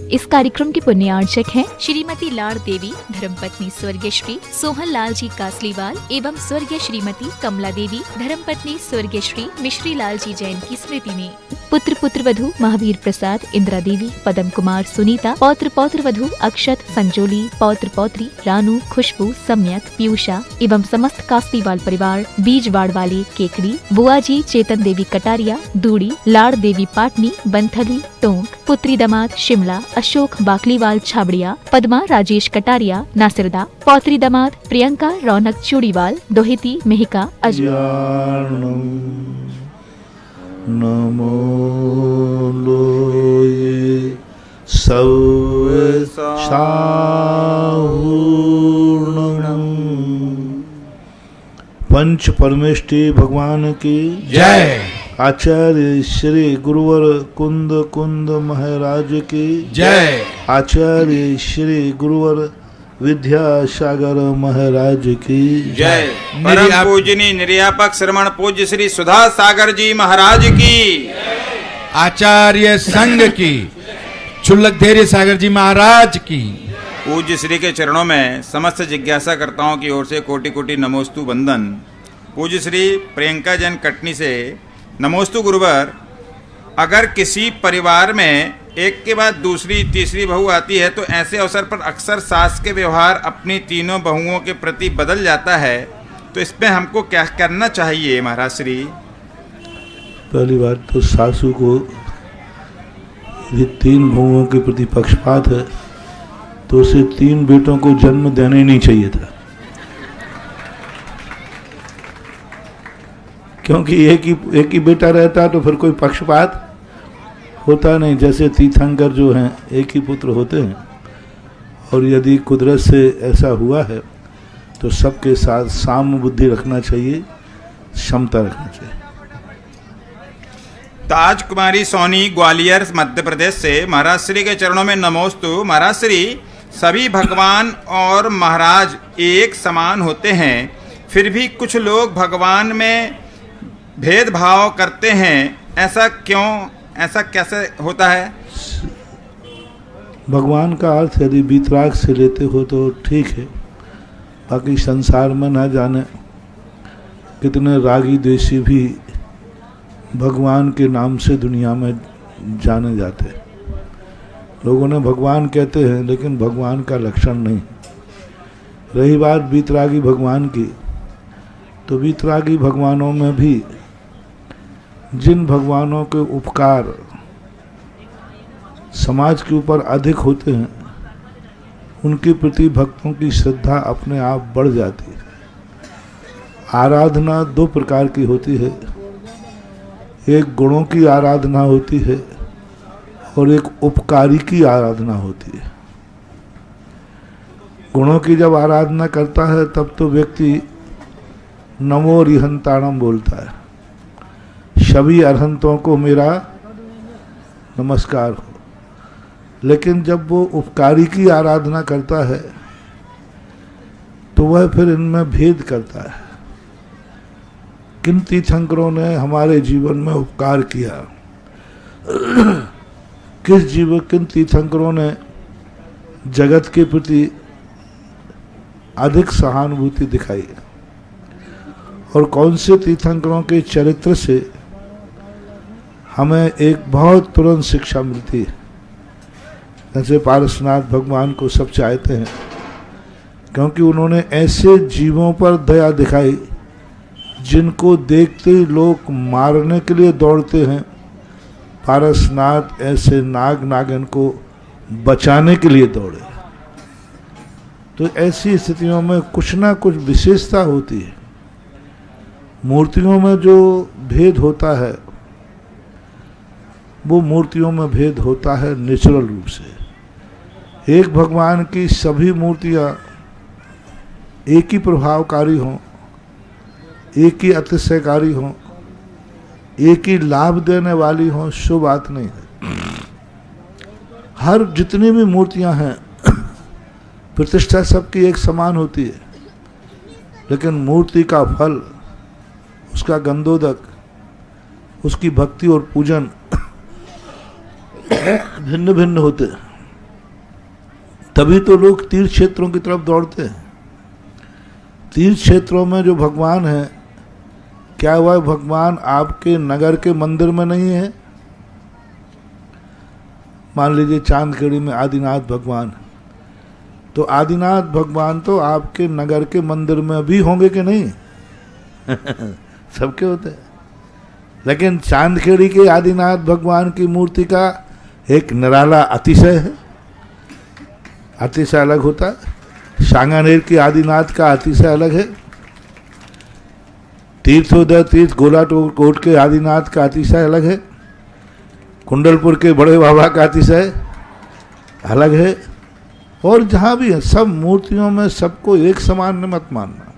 इस कार्यक्रम के पुण्यार्चक हैं श्रीमती लाड़ देवी, धर्मपत्नी स्वर्गीय श्री सोहन लाल जी कासलीवाल एवं स्वर्गीय श्रीमती कमला देवी, धर्मपत्नी स्वर्गीय श्री मिश्री लाल जी जैन की स्मृति में। पुत्र पुत्रवधू महावीर प्रसाद, इंदिरा देवी, पदम कुमार, सुनीता, पौत्र पौत्रवधू अक्षत, संजोली, पौत्र पौत्री रानू, खुशबू, सम्यक, पीयूषा एवं समस्त कासलीवाल परिवार, बीजवाड़ वाले केकड़ी, बुआ जी चेतन देवी कटारिया, दूड़ी, लाड़ देवी पाटनी, बंथली, टोंक, पुत्री दामाद शिमला, अशोक बाकलीवाल छाबड़िया, पद्मा राजेश कटारिया नासिरदा, पौत्री दामाद प्रियंका रौनक चूड़ीवाल, दोहिती मेहिका नमो लोये पंच परमेष्टि भगवान की जय। आचार्य श्री गुरुवर कुंद कुंद महाराज की जय। आचार्य श्री गुरुवर विद्यासागर महाराज की जय। परम पूजनीय निर्यापक श्रमण पूज्य श्री सुधा सागर जी महाराज की, आचार्य संघ की, चुल्लक धैर्य सागर जी महाराज की। पूज्य श्री के चरणों में समस्त जिज्ञासा कर्ताओं की ओर से कोटि कोटि नमोस्तु वंदन। पूज्य श्री प्रियंका जैन कटनी से नमोस्तु गुरुवर। अगर किसी परिवार में एक के बाद दूसरी तीसरी बहू आती है तो ऐसे अवसर पर अक्सर सास के व्यवहार अपनी तीनों बहुओं के प्रति बदल जाता है, तो इसमें हमको क्या करना चाहिए महाराज श्री? पहली बात तो सासू को यदि 3 बहुओं के प्रति पक्षपात है तो उसे 3 बेटों को जन्म देना ही नहीं चाहिए था, क्योंकि एक ही बेटा रहता तो फिर कोई पक्षपात होता नहीं। जैसे तीर्थंकर जो हैं एक ही पुत्र होते हैं, और यदि कुदरत से ऐसा हुआ है तो सबके साथ साम्य बुद्धि रखना चाहिए, क्षमता रखना चाहिए। ताज कुमारी सोनी ग्वालियर मध्य प्रदेश से महाराज श्री के चरणों में नमोस्तु। महाराज श्री, सभी भगवान और महाराज एक समान होते हैं, फिर भी कुछ लोग भगवान में भेदभाव करते हैं, ऐसा क्यों? ऐसा कैसे होता है? भगवान का अर्थ यदि वीतराग से लेते हो तो ठीक है, बाकी संसार में न जाने कितने रागी द्वेषी भी भगवान के नाम से दुनिया में जाने जाते हैं। लोगों ने भगवान कहते हैं लेकिन भगवान का लक्षण नहीं। रही बात वीतरागी भगवान की, तो वीतरागी भगवानों में भी जिन भगवानों के उपकार समाज के ऊपर अधिक होते हैं उनके प्रति भक्तों की श्रद्धा अपने आप बढ़ जाती है। आराधना 2 प्रकार की होती है, एक गुणों की आराधना होती है और एक उपकारी की आराधना होती है। गुणों की जब आराधना करता है तब तो व्यक्ति नमो रिहंताणम बोलता है, सभी अरहंतों को मेरा नमस्कार हो। लेकिन जब वो उपकारी की आराधना करता है तो वह फिर इनमें भेद करता है। किन तीर्थंकरों ने हमारे जीवन में उपकार किया, किन तीर्थंकरों ने जगत के प्रति अधिक सहानुभूति दिखाई, और कौन से तीर्थंकरों के चरित्र से हमें एक बहुत तुरंत शिक्षा मिलती है। जैसे पारसनाथ भगवान को सब चाहते हैं क्योंकि उन्होंने ऐसे जीवों पर दया दिखाई जिनको देखते ही लोग मारने के लिए दौड़ते हैं। पारसनाथ ऐसे नाग नागिन को बचाने के लिए दौड़े। तो ऐसी स्थितियों में कुछ ना कुछ विशेषता होती है। मूर्तियों में जो भेद होता है वो मूर्तियों में भेद होता है नेचुरल रूप से। एक भगवान की सभी मूर्तियां एक ही प्रभावकारी हों, एक ही अतिशयकारी हों, एक ही लाभ देने वाली हों, शुभ बात नहीं है। हर जितनी भी मूर्तियां हैं प्रतिष्ठा सबकी एक समान होती है, लेकिन मूर्ति का फल, उसका गंधोदक, उसकी भक्ति और पूजन भिन्न भिन्न होते हैं। तभी तो लोग तीर्थ क्षेत्रों की तरफ दौड़ते हैं। तीर्थ क्षेत्रों में जो भगवान है, क्या वह भगवान आपके नगर के मंदिर में नहीं है? मान लीजिए चांदखेड़ी में आदिनाथ भगवान, तो आदिनाथ भगवान तो आपके नगर के मंदिर में भी होंगे कि नहीं? सबके होते हैं। लेकिन चांदखेड़ी के आदिनाथ भगवान की मूर्ति का एक निराला अतिशय है, अतिशय अलग होता है। सांगानेर के आदिनाथ का अतिशय अलग है। तीर्थोदय तीर्थ गोलाकोट के आदिनाथ का अतिशय अलग है। कुंडलपुर के बड़े बाबा का अतिशय अलग है। और जहाँ भी है, सब मूर्तियों में सबको एक समान मत मानना,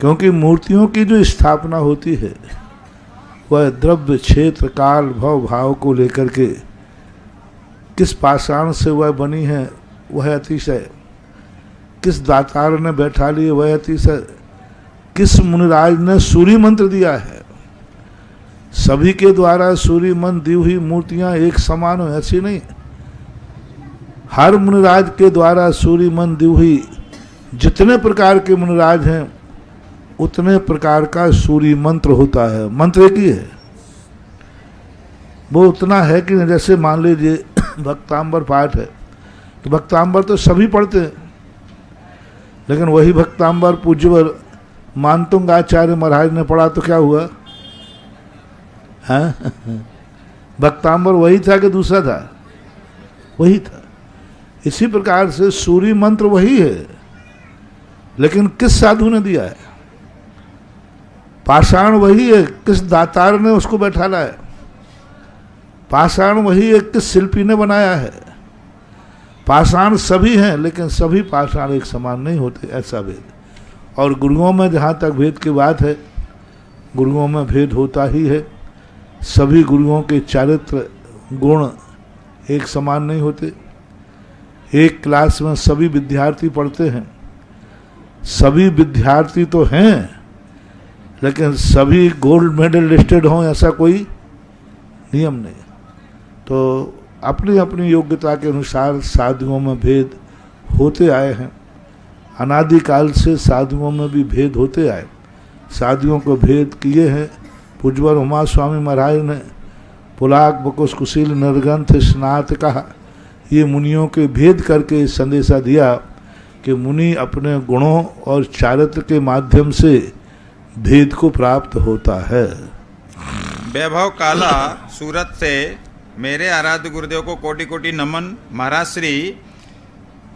क्योंकि मूर्तियों की जो स्थापना होती है वह द्रव्य क्षेत्र काल भव भाव को लेकर के किस पाषाण से वह बनी है वह अतिशय, किस दातार ने बैठा लिए वह अतिशय, किस मुनिराज ने सूर्य मंत्र दिया है। सभी के द्वारा सूर्य मंत्र दी हुई मूर्तियां एक समान हो ऐसी नहीं। हर मुनिराज के द्वारा सूर्य मंत्र दी हुई जितने प्रकार के मुनिराज हैं उतने प्रकार का सूर्य मंत्र होता है। मंत्र एक ही है, वो उतना है कि जैसे मान लीजिए भक्तांबर पाठ है तो भक्तांबर तो सभी पढ़ते हैं, लेकिन वही भक्तांबर पूज्यवर मानतुंगाचार्य महाराज ने पढ़ा तो क्या हुआ? हाँ, भक्तांबर वही था कि दूसरा था? वही था। इसी प्रकार से सूर्य मंत्र वही है, लेकिन किस साधु ने दिया है? पाषाण वही है, किस दातार ने उसको बैठाला है? पाषाण वही है, किस शिल्पी ने बनाया है? पाषाण सभी हैं, लेकिन सभी पाषाण एक समान नहीं होते, ऐसा भेद। और गुरुओं में जहाँ तक भेद की बात है, गुरुओं में भेद होता ही है। सभी गुरुओं के चारित्र गुण एक समान नहीं होते। एक क्लास में सभी विद्यार्थी पढ़ते हैं, सभी विद्यार्थी तो हैं, लेकिन सभी गोल्ड मेडल लिस्टेड हों ऐसा कोई नियम नहीं। तो अपनी अपनी योग्यता के अनुसार साधुओं में भेद होते आए हैं। अनादिकाल से साधुओं में भी भेद होते आए। साधुओं को भेद किए हैं पूज्यवर उमा स्वामी महाराज ने पुलाक बकुश कुशील निर्ग्रंथ स्नात कहा। ये मुनियों के भेद करके संदेशा दिया कि मुनि अपने गुणों और चारित्र के माध्यम से भेद को प्राप्त होता है। वैभव काला सूरत से मेरे आराध्य गुरुदेव को कोटि कोटि नमन। महाराज श्री,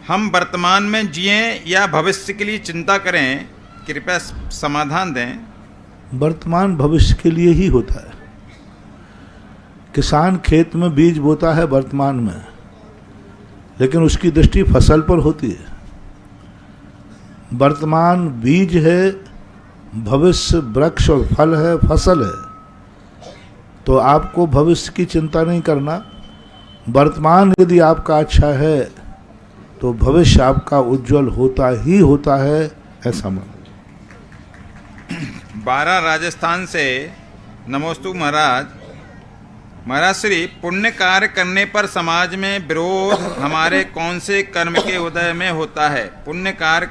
हम वर्तमान में जिए या भविष्य के लिए चिंता करें, कृपया समाधान दें। वर्तमान भविष्य के लिए ही होता है। किसान खेत में बीज बोता है वर्तमान में, लेकिन उसकी दृष्टि फसल पर होती है। वर्तमान बीज है, भविष्य वृक्ष और फल है, फसल है। तो आपको भविष्य की चिंता नहीं करना। वर्तमान यदि आपका अच्छा है तो भविष्य आपका उज्जवल होता ही होता है, ऐसा मान। 12 राजस्थान से नमोस्तु महाराज। महाराज श्री, पुण्य कार्य करने पर समाज में विरोध हमारे कौन से कर्म के उदय में होता है? पुण्य कार्य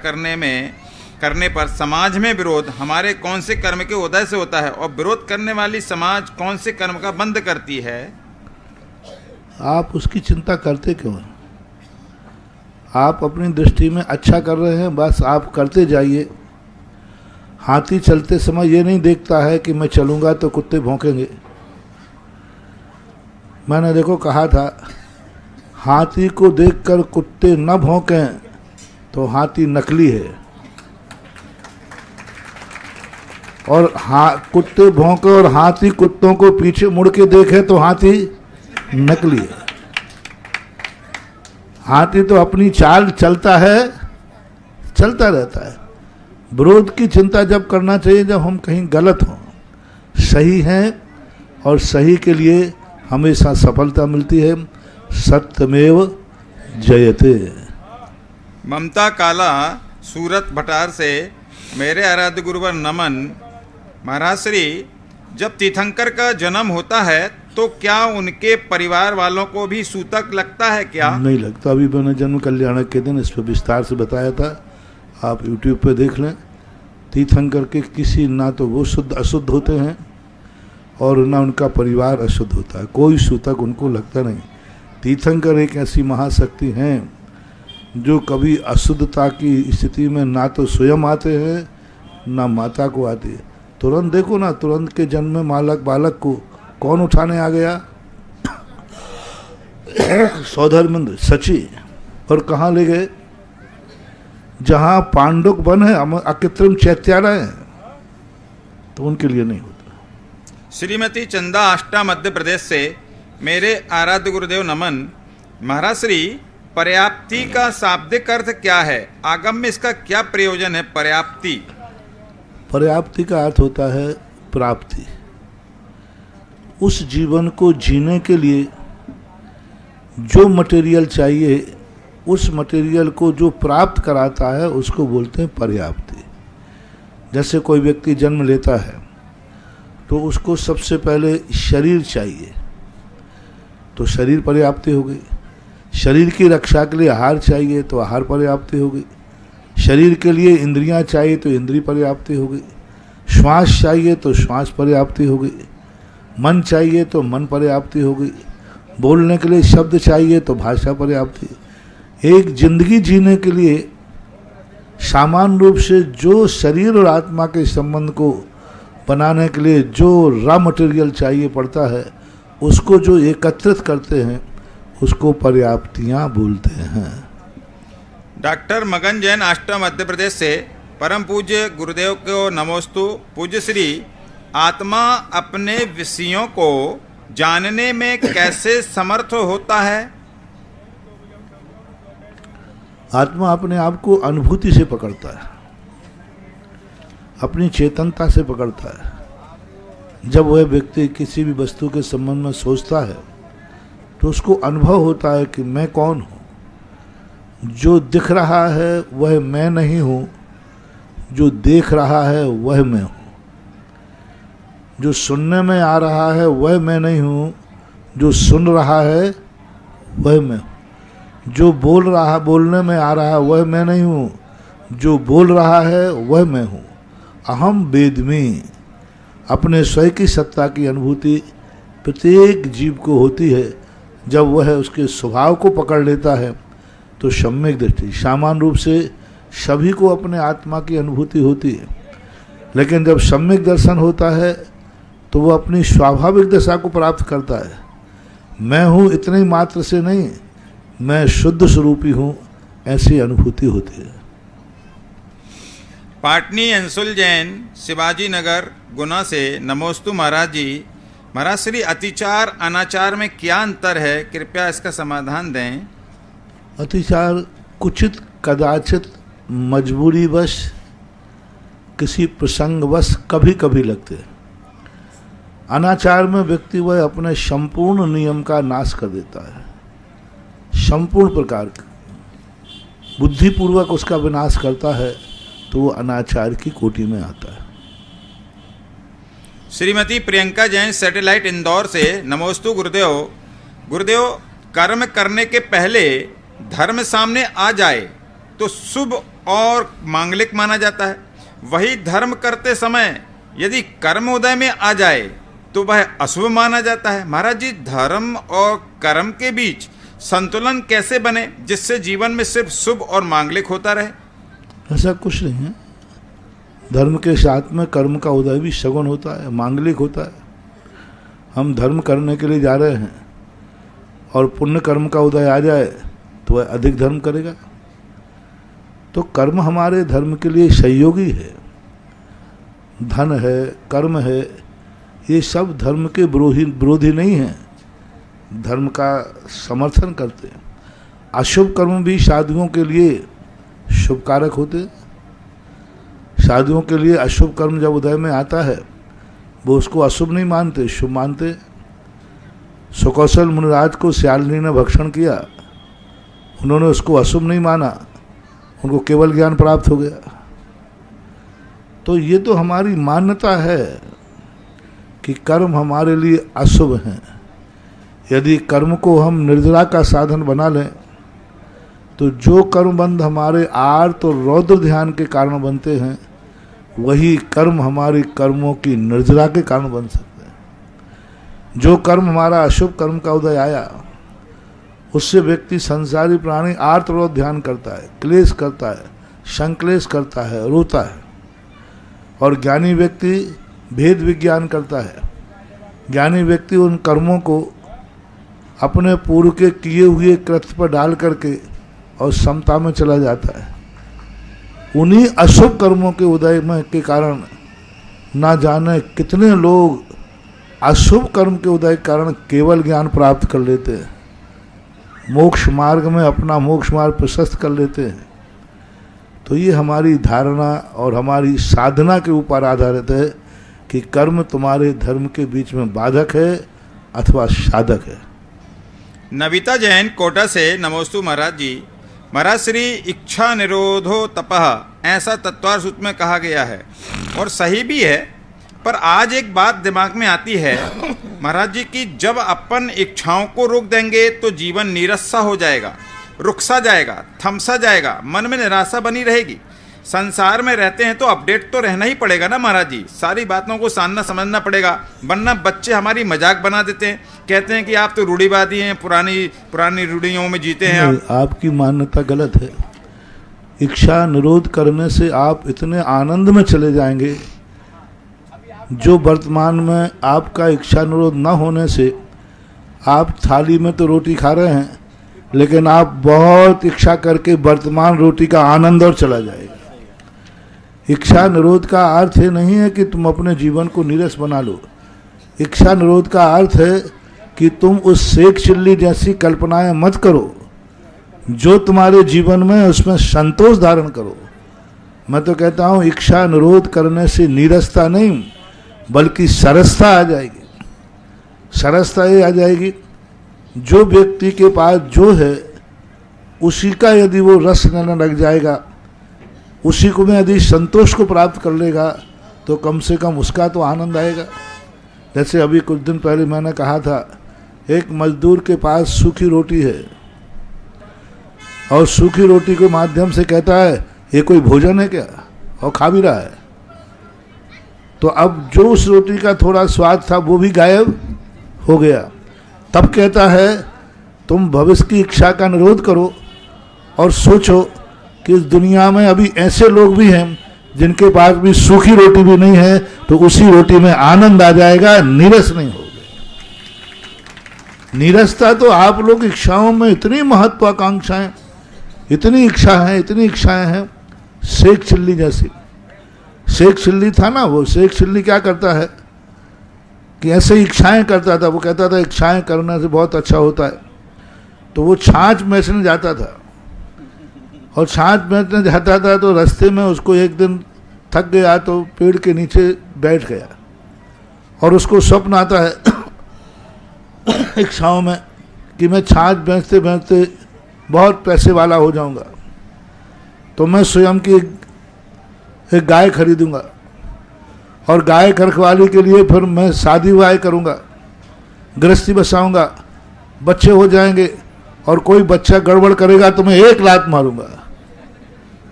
करने पर समाज में विरोध हमारे कौन से कर्म के उदय से होता है, और विरोध करने वाली समाज कौन से कर्म का बंद करती है? आप उसकी चिंता करते क्यों हैं? आप अपनी दृष्टि में अच्छा कर रहे हैं, बस आप करते जाइए। हाथी चलते समय ये नहीं देखता है कि मैं चलूंगा तो कुत्ते भौंकेंगे। मैंने देखो कहा था, हाथी को देखकर कुत्ते न भौंकें तो हाथी नकली है, और कुत्ते भौंके और हाथी कुत्तों को पीछे मुड़ के देखे तो हाथी नकली है। हाथी तो अपनी चाल चलता है, चलता रहता है। विरोध की चिंता जब करना चाहिए जब हम कहीं गलत हों। सही हैं और सही के लिए हमेशा सफलता मिलती है। सत्यमेव जयते। ममता काला सूरत भटार से मेरे आराध्य गुरुवर नमन। महाराज श्री, जब तीर्थंकर का जन्म होता है तो क्या उनके परिवार वालों को भी सूतक लगता है क्या? नहीं लगता। अभी मैंने जन्म कल्याणक के दिन इस पर विस्तार से बताया था, आप यूट्यूब पे देख लें। तीर्थंकर के किसी ना तो वो शुद्ध अशुद्ध होते हैं और ना उनका परिवार अशुद्ध होता है, कोई सूतक उनको लगता नहीं। तीर्थंकर एक ऐसी महाशक्ति हैं जो कभी अशुद्धता की स्थिति में ना तो स्वयं आते हैं ना माता को आते हैं। तुरंत देखो ना, तुरंत के जन्म में बालक को कौन उठाने आ गया? सौधर्मेंद्र सची। और कहाँ ले गए? जहाँ पांडुक वन है, अकृत्रिम चैत्यालय है, तो उनके लिए नहीं होता। श्रीमती चंदा आष्टा मध्य प्रदेश से, मेरे आराध्य गुरुदेव नमन। महाराज श्री, पर्याप्ति का शाब्दिक अर्थ क्या है? आगम में इसका क्या प्रयोजन है? पर्याप्ति पर्याप्ति का अर्थ होता है प्राप्ति। उस जीवन को जीने के लिए जो मटेरियल चाहिए, उस मटेरियल को जो प्राप्त कराता है उसको बोलते हैं पर्याप्ति। जैसे कोई व्यक्ति जन्म लेता है तो उसको सबसे पहले शरीर चाहिए, तो शरीर पर्याप्ति हो गई। शरीर की रक्षा के लिए आहार चाहिए तो आहार पर्याप्ति हो गई। शरीर के लिए इंद्रियां चाहिए तो इंद्रिय पर्याप्ति हो गई। श्वास चाहिए तो श्वास पर्याप्ति हो गई। मन चाहिए तो मन पर्याप्ति हो गई। बोलने के लिए शब्द चाहिए तो भाषा पर्याप्ति। एक जिंदगी जीने के लिए सामान्य रूप से जो शरीर और आत्मा के संबंध को बनाने के लिए जो रॉ मटेरियल चाहिए पड़ता है, उसको जो एकत्रित करते हैं उसको पर्याप्तियां बोलते हैं। डॉक्टर मगन जैन आष्टा मध्य प्रदेश से, परम पूज्य गुरुदेव को नमोस्तु। पूज्य श्री, आत्मा अपने विषयों को जानने में कैसे समर्थ होता है? आत्मा अपने आप को अनुभूति से पकड़ता है, अपनी चेतनता से पकड़ता है। जब वह व्यक्ति किसी भी वस्तु के संबंध में सोचता है तो उसको अनुभव होता है कि मैं कौन हूँ। जो दिख रहा है वह मैं नहीं हूँ, जो देख रहा है वह मैं हूँ। जो सुनने में आ रहा है वह मैं नहीं हूँ, जो सुन रहा है वह मैं हूँ। जो बोलने में आ रहा है वह मैं नहीं हूँ, जो बोल रहा है वह मैं हूँ। अहम वेद्मि। अपने स्वयं की सत्ता की अनुभूति प्रत्येक जीव को होती है। जब वह उसके स्वभाव को पकड़ लेता है तो सम्यक दृष्टि, सामान्य रूप से सभी को अपने आत्मा की अनुभूति होती है, लेकिन जब सम्यक दर्शन होता है तो वह अपनी स्वाभाविक दशा को प्राप्त करता है। मैं हूँ इतने ही मात्र से नहीं, मैं शुद्ध स्वरूपी हूँ, ऐसी अनुभूति होती है। पाटनी अंशुल जैन, शिवाजी नगर, गुना से, नमोस्तु महाराज जी। महाराज श्री, अतिचार अनाचार में क्या अंतर है? कृपया इसका समाधान दें। अतिचार कुचित कदाचित मजबूरीवश किसी प्रसंगवश कभी कभी लगते हैं। अनाचार में व्यक्ति वह अपने संपूर्ण नियम का नाश कर देता है, संपूर्ण प्रकार का बुद्धिपूर्वक उसका विनाश करता है, तो वो अनाचार की कोटि में आता है। श्रीमती प्रियंका जैन, सैटेलाइट, इंदौर से, नमोस्तु गुरुदेव। गुरुदेव, कर्म करने के पहले धर्म सामने आ जाए तो शुभ और मांगलिक माना जाता है। वही धर्म करते समय यदि कर्म उदय में आ जाए तो वह अशुभ माना जाता है। महाराज जी, धर्म और कर्म के बीच संतुलन कैसे बने जिससे जीवन में सिर्फ शुभ और मांगलिक होता रहे? ऐसा कुछ नहीं है। धर्म के साथ में कर्म का उदय भी सगुण होता है, मांगलिक होता है। हम धर्म करने के लिए जा रहे हैं और पुण्य कर्म का उदय आ जाए तो वह अधिक धर्म करेगा। तो कर्म हमारे धर्म के लिए सहयोगी है। धन है, कर्म है, ये सब धर्म के विरोधी नहीं है, धर्म का समर्थन करते हैं। अशुभ कर्म भी साधुओं के लिए शुभ कारक होते हैं। साधुओं के लिए अशुभ कर्म जब उदय में आता है वो उसको अशुभ नहीं मानते, शुभ मानते। सुकौशल मुनिराज को श्यालिनी ने भक्षण किया, उन्होंने उसको अशुभ नहीं माना, उनको केवल ज्ञान प्राप्त हो गया। तो ये तो हमारी मान्यता है कि कर्म हमारे लिए अशुभ हैं, यदि कर्म को हम निर्जरा का साधन बना लें तो जो कर्मबंध हमारे आर्त और रौद्र ध्यान के कारण बनते हैं वही कर्म हमारे कर्मों की निर्जरा के कारण बन सकते हैं। जो कर्म हमारा अशुभ कर्म का उदय आया उससे व्यक्ति संसारी प्राणी आर्त और रौद्र ध्यान करता है, क्लेश करता है, संक्लेश करता है, रोता है। और ज्ञानी व्यक्ति भेद विज्ञान करता है। ज्ञानी व्यक्ति उन कर्मों को अपने पूर्व के किए हुए कृत्य पर डाल करके और समता में चला जाता है। उन्हीं अशुभ कर्मों के उदय में के कारण ना जाने कितने लोग अशुभ कर्म के उदय के कारण केवल ज्ञान प्राप्त कर लेते हैं, मोक्ष मार्ग में अपना मोक्ष मार्ग प्रशस्त कर लेते हैं। तो ये हमारी धारणा और हमारी साधना के ऊपर आधारित है कि कर्म तुम्हारे धर्म के बीच में बाधक है अथवा साधक है। नविता जैन कोटा से नमोस्तु महाराज जी। महाराज श्री इच्छा निरोधो तपः ऐसा तत्वार सूत्र में कहा गया है और सही भी है, पर आज एक बात दिमाग में आती है महाराज जी की जब अपन इच्छाओं को रोक देंगे तो जीवन नीरस हो जाएगा, रुकसा जाएगा, थमसा जाएगा, मन में निराशा बनी रहेगी। संसार में रहते हैं तो अपडेट तो रहना ही पड़ेगा ना महाराज जी, सारी बातों को जानना समझना पड़ेगा, वरना बच्चे हमारी मजाक बना देते हैं, कहते हैं कि आप तो रूढ़िवादी हैं, पुरानी रूढ़ियों में जीते हैं आप। आपकी मान्यता गलत है। इच्छा निरोध करने से आप इतने आनंद में चले जाएंगे जो वर्तमान में आपका इच्छा निरोध न होने से आप थाली में तो रोटी खा रहे हैं लेकिन आप बहुत इच्छा करके वर्तमान रोटी का आनंद और चला जाएगा। इच्छा निरोध का अर्थ ये नहीं है कि तुम अपने जीवन को नीरस बना लो। इच्छा निरोध का अर्थ है कि तुम उस सेक चिल्ली जैसी कल्पनाएं मत करो जो तुम्हारे जीवन में उसमें संतोष धारण करो। मैं तो कहता हूँ इच्छा निरोध करने से नीरसता नहीं बल्कि सरसता आ जाएगी। सरसता ये आ जाएगी जो व्यक्ति के पास जो है उसी का यदि वो रस लेने लग जाएगा, उसी को में यदि संतोष को प्राप्त कर लेगा तो कम से कम उसका तो आनंद आएगा। जैसे अभी कुछ दिन पहले मैंने कहा था, एक मजदूर के पास सूखी रोटी है और सूखी रोटी के माध्यम से कहता है ये कोई भोजन है क्या, और खा भी रहा है। तो अब जो उस रोटी का थोड़ा स्वाद था वो भी गायब हो गया। तब कहता है तुम भविष्य की इच्छा का निरोध करो और सोचो कि इस दुनिया में अभी ऐसे लोग भी हैं जिनके पास भी सूखी रोटी भी नहीं है तो उसी रोटी में आनंद आ जाएगा, नीरस नहीं होगा। नीरसता तो आप लोग इच्छाओं में इतनी महत्वाकांक्षाएं, इतनी इच्छाएं हैं, शेख चिल्ली जैसी। शेख चिल्ली था ना, वो शेख चिल्ली क्या करता है कि ऐसे इच्छाएं करता था। वो कहता था इच्छाएं करने से बहुत अच्छा होता है। तो वो छाछ बेचने जाता था और छाछ बेचने जाता था तो रास्ते में उसको एक दिन थक गया तो पेड़ के नीचे बैठ गया और उसको स्वप्न आता है इच्छाओं में कि मैं छाछ बेचते बेचते बहुत पैसे वाला हो जाऊंगा, तो मैं स्वयं की एक गाय खरीदूंगा और गाय रखवाली के लिए फिर मैं शादी विवाह करूंगा, गृहस्थी बसाऊंगा, बच्चे हो जाएंगे और कोई बच्चा गड़बड़ करेगा तो मैं एक लात मारूंगा।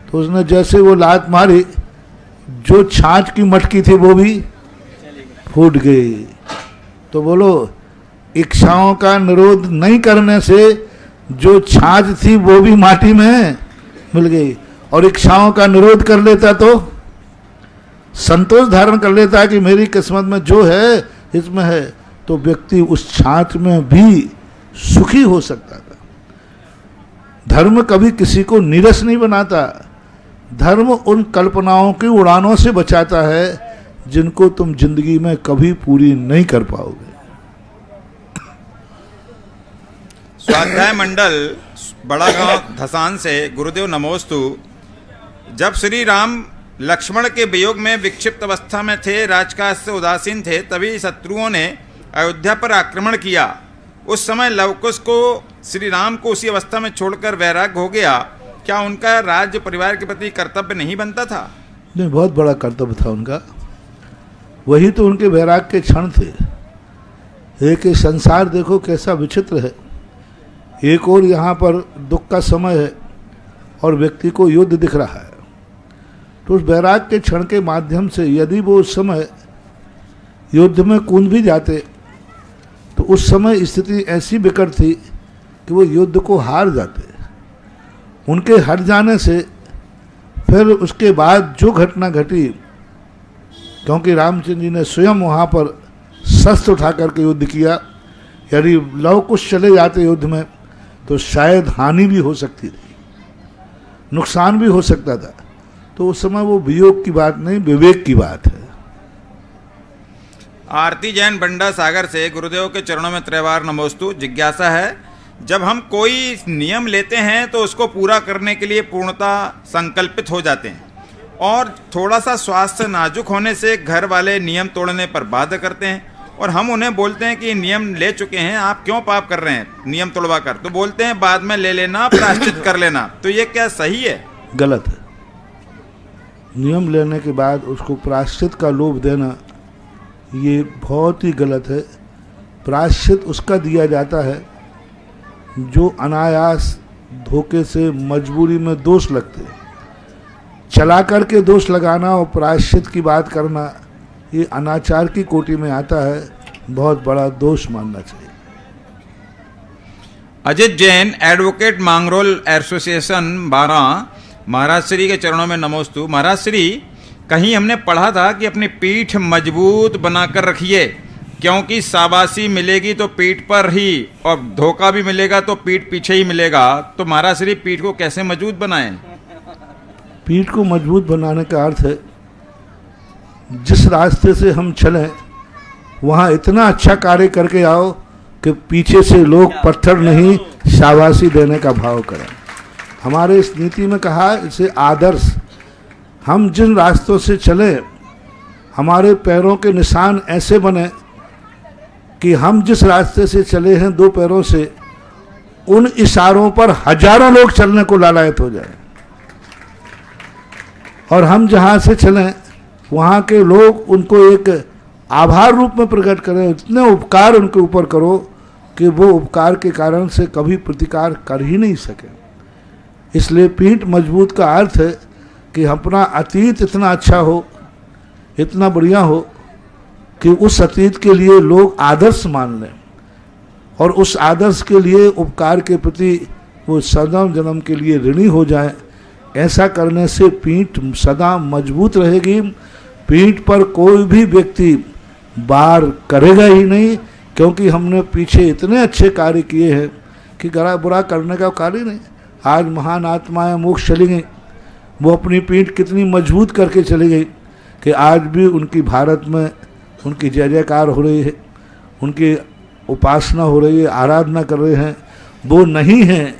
तो उसने जैसे वो लात मारी, जो छाछ की मटकी थी वो भी फूट गई। तो बोलो इच्छाओं का निरोध नहीं करने से जो छाछ थी वो भी माटी में मिल गई, और इच्छाओं का निरोध कर लेता तो संतोष धारण कर लेता कि मेरी किस्मत में जो है इसमें है, तो व्यक्ति उस छाछ में भी सुखी हो सकता था। धर्म कभी किसी को नीरस नहीं बनाता। धर्म उन कल्पनाओं की उड़ानों से बचाता है जिनको तुम जिंदगी में कभी पूरी नहीं कर पाओगे। स्वाध्याय मंडल बड़ा गांव धसान से गुरुदेव नमोस्तु। जब श्री राम लक्ष्मण के वियोग में विक्षिप्त अवस्था में थे, राजकाज से उदासीन थे, तभी शत्रुओं ने अयोध्या पर आक्रमण किया। उस समय लवकुश को श्री राम को उसी अवस्था में छोड़कर वैराग्य हो गया। क्या उनका राज्य परिवार के प्रति कर्तव्य नहीं बनता था? नहीं, बहुत बड़ा कर्तव्य था उनका। वही तो उनके वैराग्य के क्षण थे। एक ये संसार देखो कैसा विचित्र है। एक और यहाँ पर दुख का समय है और व्यक्ति को युद्ध दिख रहा है। तो उस वैराग्य के क्षण के माध्यम से यदि वो उस समय युद्ध में कूद भी जाते तो उस समय स्थिति ऐसी विकट थी कि वो युद्ध को हार जाते। उनके हट जाने से फिर उसके बाद जो घटना घटी, क्योंकि रामचंद्र जी ने स्वयं वहाँ पर शस्त्र उठा करके युद्ध किया, यदि लव कुश चले जाते युद्ध में तो शायद हानि भी हो सकती थी, नुकसान भी हो सकता था। तो उस समय वो वियोग की बात नहीं, विवेक की बात है। आरती जैन बंडा सागर से गुरुदेव के चरणों में त्रैवार नमोस्तु। जिज्ञासा है, जब हम कोई नियम लेते हैं तो उसको पूरा करने के लिए पूर्णता संकल्पित हो जाते हैं और थोड़ा सा स्वास्थ्य नाजुक होने से घर वाले नियम तोड़ने पर बाध्य करते हैं और हम उन्हें बोलते हैं कि नियम ले चुके हैं, आप क्यों पाप कर रहे हैं नियम तोड़वा कर। तो बोलते हैं बाद में ले लेना, प्रायश्चित कर लेना। तो ये क्या सही है? गलत है। नियम लेने के बाद उसको प्रायश्चित का लोभ देना ये बहुत ही गलत है। प्रायश्चित उसका दिया जाता है जो अनायास धोखे से मजबूरी में दोष लगते हैं। चला करके दोष लगाना और प्रायश्चित की बात करना ये अनाचार की कोटि में आता है, बहुत बड़ा दोष मानना चाहिए। अजित जैन एडवोकेट मांगरोल एसोसिएशन 12, महाराज श्री के चरणों में नमोस्तु। महाराज श्री, कहीं हमने पढ़ा था कि अपनी पीठ मजबूत बनाकर रखिए, क्योंकि शाबाशी मिलेगी तो पीठ पर ही और धोखा भी मिलेगा तो पीठ पीछे ही मिलेगा। तो महाराज श्री, पीठ को कैसे मजबूत बनाएं? पीठ को मजबूत बनाने का अर्थ है जिस रास्ते से हम चलें वहाँ इतना अच्छा कार्य करके आओ कि पीछे से लोग पत्थर नहीं शाबाशी देने का भाव करें। हमारे इस नीति में कहा इसे आदर्श। हम जिन रास्तों से चलें हमारे पैरों के निशान ऐसे बने कि हम जिस रास्ते से चले हैं दो पैरों से, उन इशारों पर हजारों लोग चलने को लालायत हो जाए और हम जहाँ से चलें वहाँ के लोग उनको एक आभार रूप में प्रकट करें। इतने उपकार उनके ऊपर करो कि वो उपकार के कारण से कभी प्रतिकार कर ही नहीं सके। इसलिए पीठ मजबूत का अर्थ है कि अपना अतीत इतना अच्छा हो, इतना बढ़िया हो कि उस अतीत के लिए लोग आदर्श मान लें और उस आदर्श के लिए उपकार के प्रति वो सदा जन्म के लिए ऋणी हो जाए। ऐसा करने से पीठ सदा मजबूत रहेगी। पीठ पर कोई भी व्यक्ति वार करेगा ही नहीं, क्योंकि हमने पीछे इतने अच्छे कार्य किए हैं कि बुरा करने का कार्य नहीं। आज महान आत्माएं मोक्ष चली गई, वो अपनी पीठ कितनी मजबूत करके चली गई कि आज भी उनकी भारत में उनकी जय जयकार हो रही है, उनकी उपासना हो रही है, आराधना कर रहे हैं। वो नहीं हैं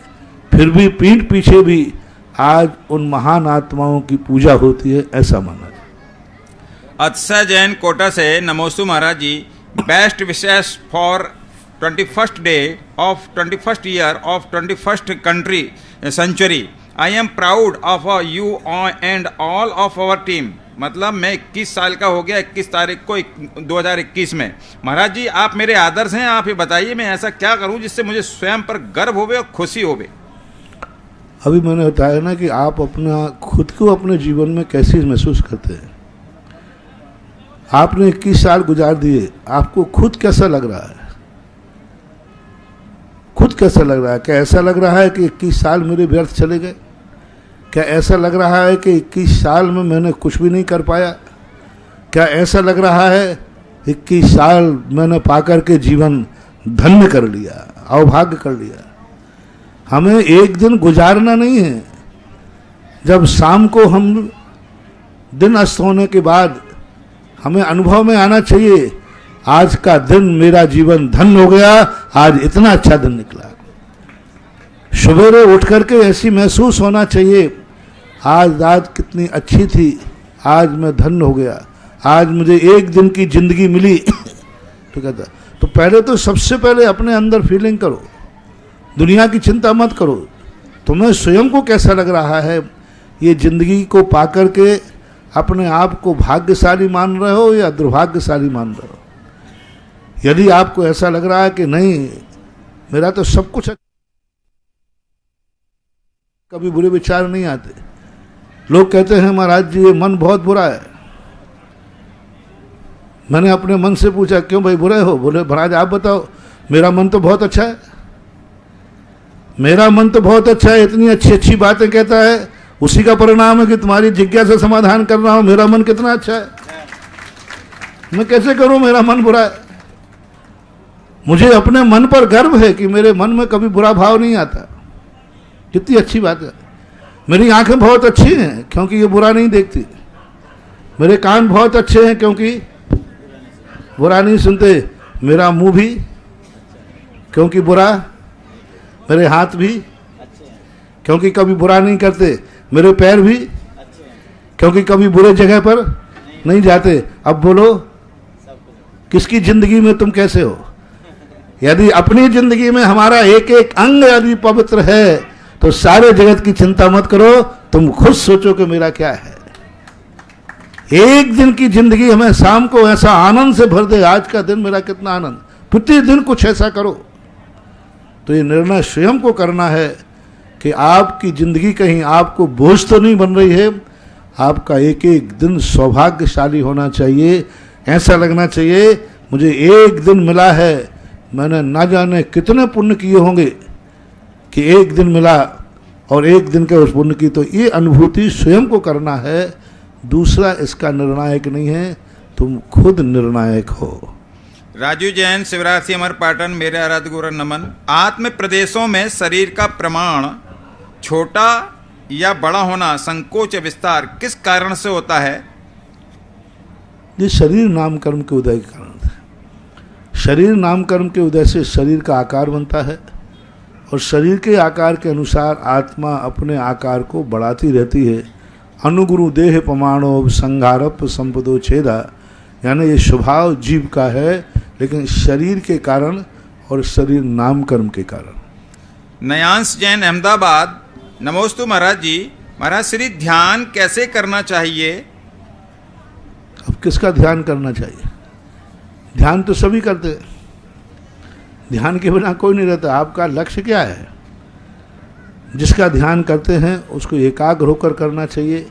फिर भी पीठ पीछे भी आज उन महान आत्माओं की पूजा होती है, ऐसा माना जाए। अत्सा जैन कोटा से नमोस्तु महाराज जी। Best wishes for 21st day of 21st year of 21st country century. I am proud of you and all of our team. मतलब मैं 21 साल का हो गया 21 तारीख को 2021 में। महाराज जी, आप मेरे आदर्श हैं, आप ये बताइए मैं ऐसा क्या करूं जिससे मुझे स्वयं पर गर्व होवे और खुशी होवे। अभी मैंने बताया ना कि आप अपना खुद को अपने जीवन में कैसे महसूस करते हैं। आपने 21 साल गुजार दिए, आपको खुद कैसा लग रहा है? खुद कैसा लग रहा है? क्या ऐसा लग रहा है कि 21 साल मेरे व्यर्थ चले गए? क्या ऐसा लग रहा है कि 21 साल में मैंने कुछ भी नहीं कर पाया? क्या ऐसा लग रहा है 21 साल मैंने पाकर के जीवन धन्य कर लिया, अवभाग्य कर लिया? हमें एक दिन गुजारना नहीं है। जब शाम को हम दिन अस्त होने के बाद हमें अनुभव में आना चाहिए आज का दिन मेरा जीवन धन्य हो गया, आज इतना अच्छा दिन निकला। सवेरे उठ करके ऐसी महसूस होना चाहिए आज रात कितनी अच्छी थी, आज मैं धन्य हो गया, आज मुझे एक दिन की जिंदगी मिली। तो कहता तो पहले तो सबसे पहले अपने अंदर फीलिंग करो, दुनिया की चिंता मत करो। तुम्हें स्वयं को कैसा लग रहा है? ये जिंदगी को पाकर के अपने आप को भाग्यशाली मान रहे हो या दुर्भाग्यशाली मान रहे हो? यदि आपको ऐसा लग रहा है कि नहीं मेरा तो सब कुछ, कभी बुरे विचार नहीं आते। लोग कहते हैं महाराज जी ये मन बहुत बुरा है। मैंने अपने मन से पूछा क्यों भाई बुरे हो? बोले महाराज आप बताओ, मेरा मन तो बहुत अच्छा है, मेरा मन तो बहुत अच्छा है, इतनी अच्छी अच्छी बातें कहता है, उसी का परिणाम है कि तुम्हारी जिज्ञासा समाधान कर रहा हूं। मेरा मन कितना अच्छा है, मैं कैसे करूं मेरा मन बुरा है? मुझे अपने मन पर गर्व है कि मेरे मन में कभी बुरा भाव नहीं आता। कितनी अच्छी बात है। मेरी आंखें बहुत अच्छी हैं क्योंकि ये बुरा नहीं देखती, मेरे कान बहुत अच्छे हैं क्योंकि बुरा नहीं सुनते, मेरा मुंह भी क्योंकि बुरा, मेरे हाथ भी क्योंकि कभी बुरा नहीं करते, मेरे पैर भी क्योंकि कभी बुरे जगह पर नहीं जाते। अब बोलो किसकी जिंदगी में तुम कैसे हो? यदि अपनी जिंदगी में हमारा एक एक अंग यदि पवित्र है तो सारे जगत की चिंता मत करो, तुम खुद सोचो कि मेरा क्या है। एक दिन की जिंदगी हमें शाम को ऐसा आनंद से भर दे, आज का दिन मेरा कितना आनंद, प्रतिदिन कुछ ऐसा करो। तो ये निर्णय स्वयं को करना है कि आपकी जिंदगी कहीं आपको बोझ तो नहीं बन रही है, आपका एक एक दिन सौभाग्यशाली होना चाहिए। ऐसा लगना चाहिए मुझे एक दिन मिला है, मैंने ना जाने कितने पुण्य किए होंगे कि एक दिन मिला और एक दिन के उस पुण्य की, तो ये अनुभूति स्वयं को करना है। दूसरा इसका निर्णायक नहीं है, तुम खुद निर्णायक हो। राजू जैन, शिवराज सिंह, अमर पाटन, मेरे आराध्य गुरु नमन। आत्म प्रदेशों में शरीर का प्रमाण छोटा या बड़ा होना, संकोच विस्तार किस कारण से होता है? ये शरीर नाम कर्म के उदय के कारण है। शरीर नाम कर्म के उदय से शरीर का आकार बनता है और शरीर के आकार के अनुसार आत्मा अपने आकार को बढ़ाती रहती है। अनुगुरु देह प्रमाणो संघारप संपदो छेदा, यानी ये स्वभाव जीव का है, लेकिन शरीर के कारण और शरीर नाम कर्म के कारण। नयांश जैन, अहमदाबाद। नमोस्तु महाराज जी। महाराज श्री ध्यान कैसे करना चाहिए? अब किसका ध्यान करना चाहिए? ध्यान तो सभी करते हैं, ध्यान के बिना कोई नहीं रहता। आपका लक्ष्य क्या है? जिसका ध्यान करते हैं उसको एकाग्र होकर करना चाहिए,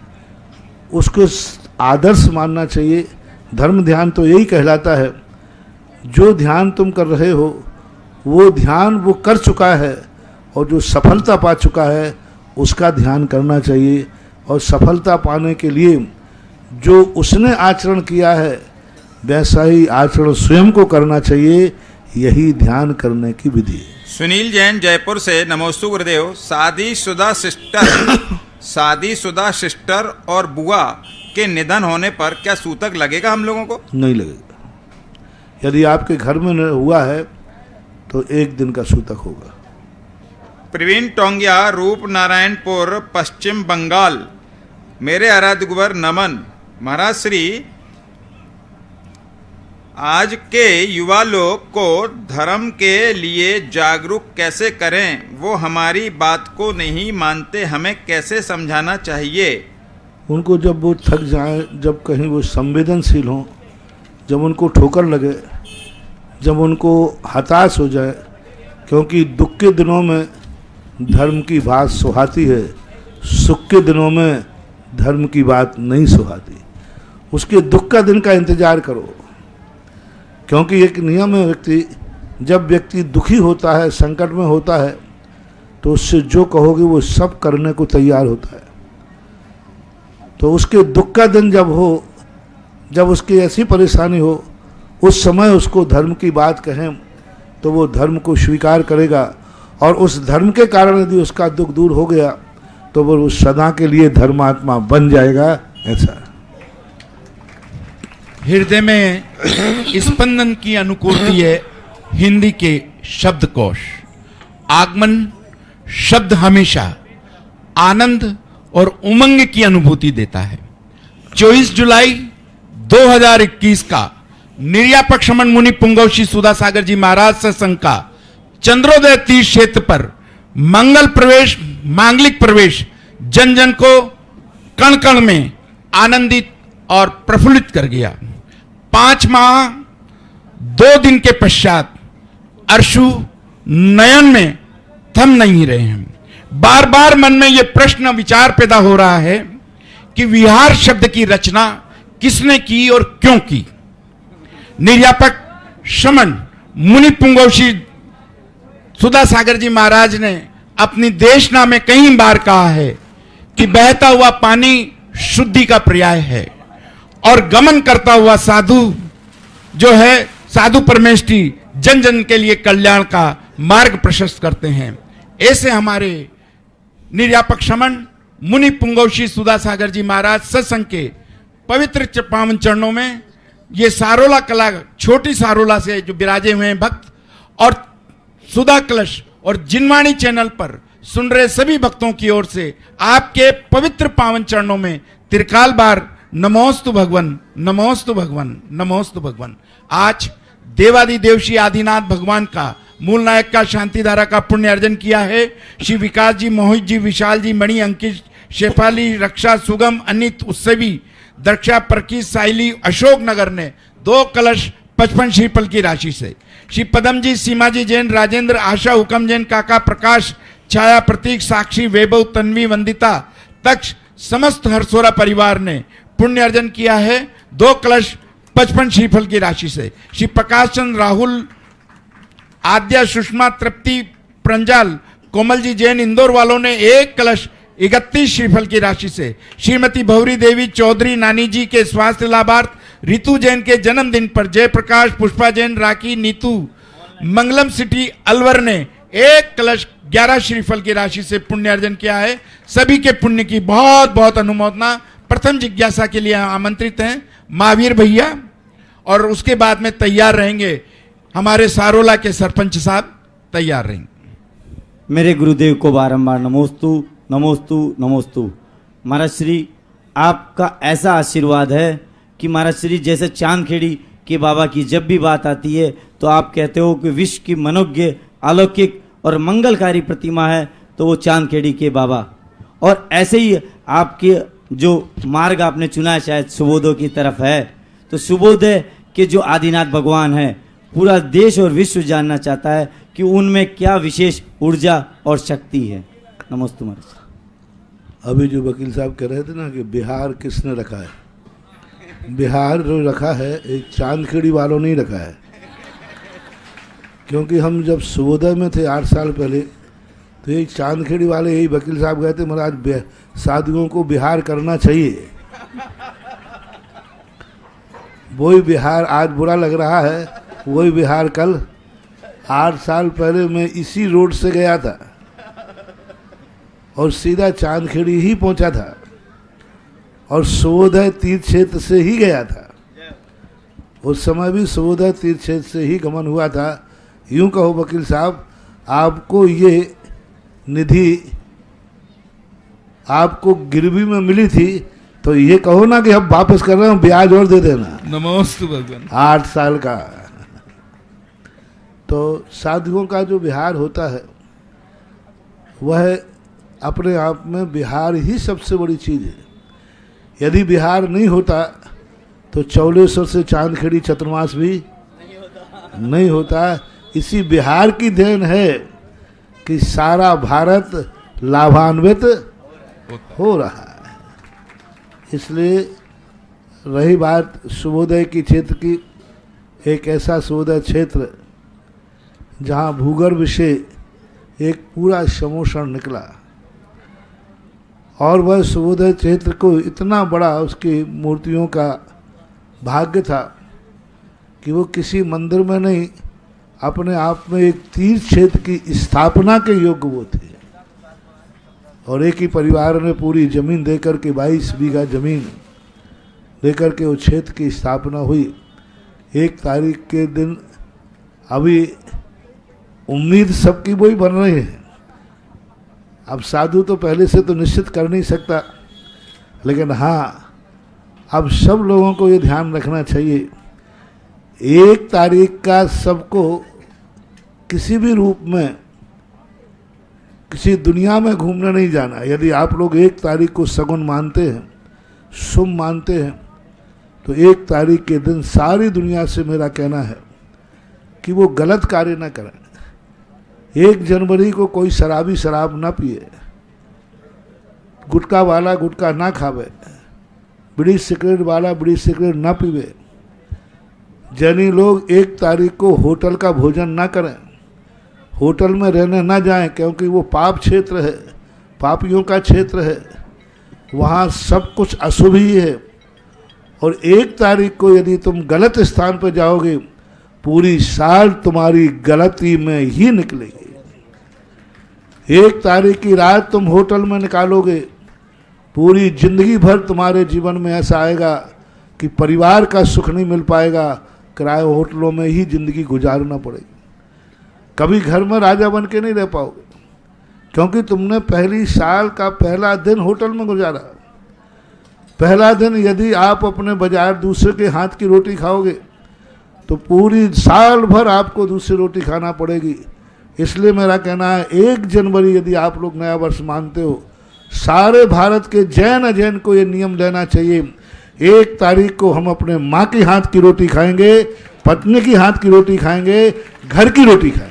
उसको आदर्श मानना चाहिए। धर्म ध्यान तो यही कहलाता है, जो ध्यान तुम कर रहे हो वो ध्यान वो कर चुका है और जो सफलता पा चुका है उसका ध्यान करना चाहिए। और सफलता पाने के लिए जो उसने आचरण किया है वैसा ही आचरण स्वयं को करना चाहिए, यही ध्यान करने की विधि है। सुनील जैन, जयपुर से। नमोस्तु गुरुदेव। शादीशुदा सिस्टर और बुआ के निधन होने पर क्या सूतक लगेगा हम लोगों को? नहीं लगेगा। यदि आपके घर में हुआ है तो एक दिन का सूतक होगा। प्रवीण टोंगिया, रूप नारायणपुर, पश्चिम बंगाल। मेरे आराध्य गुरुवर नमन। महाराज श्री, आज के युवा लोग को धर्म के लिए जागरूक कैसे करें? वो हमारी बात को नहीं मानते, हमें कैसे समझाना चाहिए? उनको जब वो थक जाए, जब कहीं वो संवेदनशील हों, जब उनको ठोकर लगे, जब उनको हताश हो जाए, क्योंकि दुख के दिनों में धर्म की बात सुहाती है, सुख के दिनों में धर्म की बात नहीं सुहाती। उसके दुख का दिन का इंतजार करो, क्योंकि एक नियम है, जब व्यक्ति दुखी होता है, संकट में होता है, तो उससे जो कहोगे वो सब करने को तैयार होता है। तो उसके दुख का दिन जब हो, जब उसकी ऐसी परेशानी हो, उस समय उसको धर्म की बात कहें तो वो धर्म को स्वीकार करेगा, और उस धर्म के कारण यदि उसका दुख दूर हो गया तो वो सदा के लिए धर्मात्मा बन जाएगा। ऐसा हृदय में स्पंदन की अनुकूलती है हिंदी के शब्दकोश। आगमन शब्द हमेशा आनंद और उमंग की अनुभूति देता है। 24 जुलाई 2021 का निर्यापक्षमण मुनि पुंगव सुधा सागर जी महाराज सत्संग का चंद्रोदय तीर्थ क्षेत्र पर मंगल प्रवेश, मांगलिक प्रवेश जन जन को कण कण में आनंदित और प्रफुल्लित कर गया। 5 माह 2 दिन के पश्चात अरशु नयन में थम नहीं रहे हैं। बार बार मन में यह प्रश्न विचार पैदा हो रहा है कि विहार शब्द की रचना किसने की और क्यों की। निर्यापक शमन मुनि पुंगवशी सुधा सागर जी महाराज ने अपनी देशना में कई बार कहा है कि बहता हुआ पानी शुद्धि का पर्याय है और गमन करता हुआ साधु जो है साधु परमेष्ठी जन जन के लिए कल्याण का मार्ग प्रशस्त करते हैं। ऐसे हमारे निर्यापक शमन मुनि पुंगवशी सुधा सागर जी महाराज सत्संग के पवित्र पावन चरणों में ये सारोला कला छोटी सारोला से जो विराजे हुए हैं भक्त और सुधा कलश और जिनवाणी चैनल पर सुन रहे सभी भक्तों की ओर से आपके पवित्र पावन चरणों में त्रिकाल बार नमोस्तु भगवन, नमोस्तु भगवन, नमोस्तु भगवन। आज देवादिदेव श्री आदिनाथ भगवान का मूल नायक का शांतिधारा का पुण्य अर्जन किया है। श्री विकास जी, मोहित जी, विशाल जी, मणि, अंकित, शेफाली, रक्षा, सुगम, अनित, उत्सवी, दक्षा, प्रकीश, साइली, अशोक नगर ने 2 कलश 55 श्रीफल की राशि से, श्री पदम जी, सीमा जी जैन, राजेंद्र, आशा, हुकम जैन, काका, प्रकाश, छाया, प्रतीक, साक्षी, वैभव, तन्वी, वंदिता, तक्ष समस्त हरसोरा परिवार ने पुण्य अर्जन किया है 2 कलश 55 श्रीफल की राशि से। श्री प्रकाश चंद्र, राहुल, आद्या, सुषमा, तृप्ति, प्रंजाल, कोमल जी जैन इंदौर वालों ने 1 कलश 31 श्रीफल की राशि से। श्रीमती भौरी देवी चौधरी नानी जी के स्वास्थ्य लाभार्थ, रितु जैन के जन्मदिन पर जयप्रकाश, पुष्पा जैन, राखी, नीतू, मंगलम सिटी अलवर ने 1 कलश 11 श्रीफल की राशि से पुण्य अर्जन किया है। सभी के पुण्य की बहुत बहुत अनुमोदना। प्रथम जिज्ञासा के लिए आमंत्रित हैं महावीर भैया और उसके बाद में तैयार रहेंगे हमारे सारोला के सरपंच साहब, तैयार रहेंगे। मेरे गुरुदेव को बारंबार नमोस्तु, नमोस्तु, नमोस्तु। महाराज श्री, आपका ऐसा आशीर्वाद है कि महाराज श्री जैसे चांदखेड़ी के बाबा की जब भी बात आती है तो आप कहते हो कि विश्व की मनोज्ञ, अलौकिक और मंगलकारी प्रतिमा है तो वो चांदखेड़ी के बाबा। और ऐसे ही आपके जो मार्ग आपने चुना है शायद सुबोधों की तरफ है, तो सुबोधय के जो आदिनाथ भगवान है पूरा देश और विश्व जानना चाहता है कि उनमें क्या विशेष ऊर्जा और शक्ति है। नमस्ते महाराज। अभी जो वकील साहब कह रहे थे ना कि बिहार किसने रखा है, बिहार जो रखा है एक चांदखेड़ी वालों ने रखा है। क्योंकि हम जब सुबोधय में थे 8 साल पहले तो एक चांदखेड़ी वाले यही वकील साहब गए थे, महाराज साधुओं को बिहार करना चाहिए। वही बिहार आज बुरा लग रहा है, वही बिहार कल। 8 साल पहले मैं इसी रोड से गया था और सीधा चांदखेड़ी ही पहुंचा था और सुबोधय तीर्थ क्षेत्र से ही गया था। उस समय भी सुबोधय तीर्थ क्षेत्र से ही गमन हुआ था। यूं कहो वकील साहब, आपको ये निधि आपको गिरवी में मिली थी तो ये कहो ना कि हम वापस कर रहे हैं, ब्याज और दे देना। नमोस्तु भगवान। 8 साल का। तो साधुओं का जो बिहार होता है वह अपने आप में बिहार ही सबसे बड़ी चीज़ है। यदि बिहार नहीं होता तो चौलेश्वर से चांदखेड़ी चतुर्मास भी नहीं होता। इसी बिहार की देन है कि सारा भारत लाभान्वित हो रहा है। इसलिए रही बात सुबोधय की क्षेत्र की, एक ऐसा सुबोधय क्षेत्र जहाँ भूगर्भ से एक पूरा समोषण निकला और वह सुबोधय क्षेत्र को इतना बड़ा उसकी मूर्तियों का भाग्य था कि वो किसी मंदिर में नहीं, अपने आप में एक तीर्थ क्षेत्र की स्थापना के योग्य वो थे। और एक ही परिवार ने पूरी जमीन देकर के 22 बीघा जमीन लेकर के वो क्षेत्र की स्थापना हुई। 1 तारीख के दिन अभी उम्मीद सबकी वही बन रही है। अब साधु तो पहले से तो निश्चित कर नहीं सकता, लेकिन हाँ अब सब लोगों को ये ध्यान रखना चाहिए 1 तारीख का सबको किसी भी रूप में किसी दुनिया में घूमने नहीं जाना। यदि आप लोग 1 तारीख को सगुन मानते हैं, शुभ मानते हैं, तो 1 तारीख के दिन सारी दुनिया से मेरा कहना है कि वो गलत कार्य न करें। 1 जनवरी को कोई शराबी शराब ना पिए, गुटखा वाला गुटखा ना खावे, बीड़ी सिगरेट वाला बीड़ी सिगरेट ना पीवे। जैनी लोग 1 तारीख को होटल का भोजन ना करें, होटल में रहने ना जाएं, क्योंकि वो पाप क्षेत्र है, पापियों का क्षेत्र है, वहाँ सब कुछ अशुभ ही है। और 1 तारीख को यदि तुम गलत स्थान पर जाओगे, पूरी साल तुम्हारी गलती में ही निकलेगी। 1 तारीख की रात तुम होटल में निकालोगे, पूरी जिंदगी भर तुम्हारे जीवन में ऐसा आएगा कि परिवार का सुख नहीं मिल पाएगा, किराए होटलों में ही जिंदगी गुजारना पड़ेगी। कभी घर में राजा बन के नहीं रह पाओगे, क्योंकि तुमने पहली साल का पहला दिन होटल में गुजारा। पहला दिन यदि आप अपने बाजार दूसरे के हाथ की रोटी खाओगे तो पूरी साल भर आपको दूसरी रोटी खाना पड़ेगी। इसलिए मेरा कहना है 1 जनवरी यदि आप लोग नया वर्ष मानते हो, सारे भारत के जैन अजैन को ये नियम लेना चाहिए, 1 तारीख को हम अपने माँ के हाथ की रोटी खाएंगे, पत्नी की हाथ की रोटी खाएंगे, घर की रोटी खाएंगे।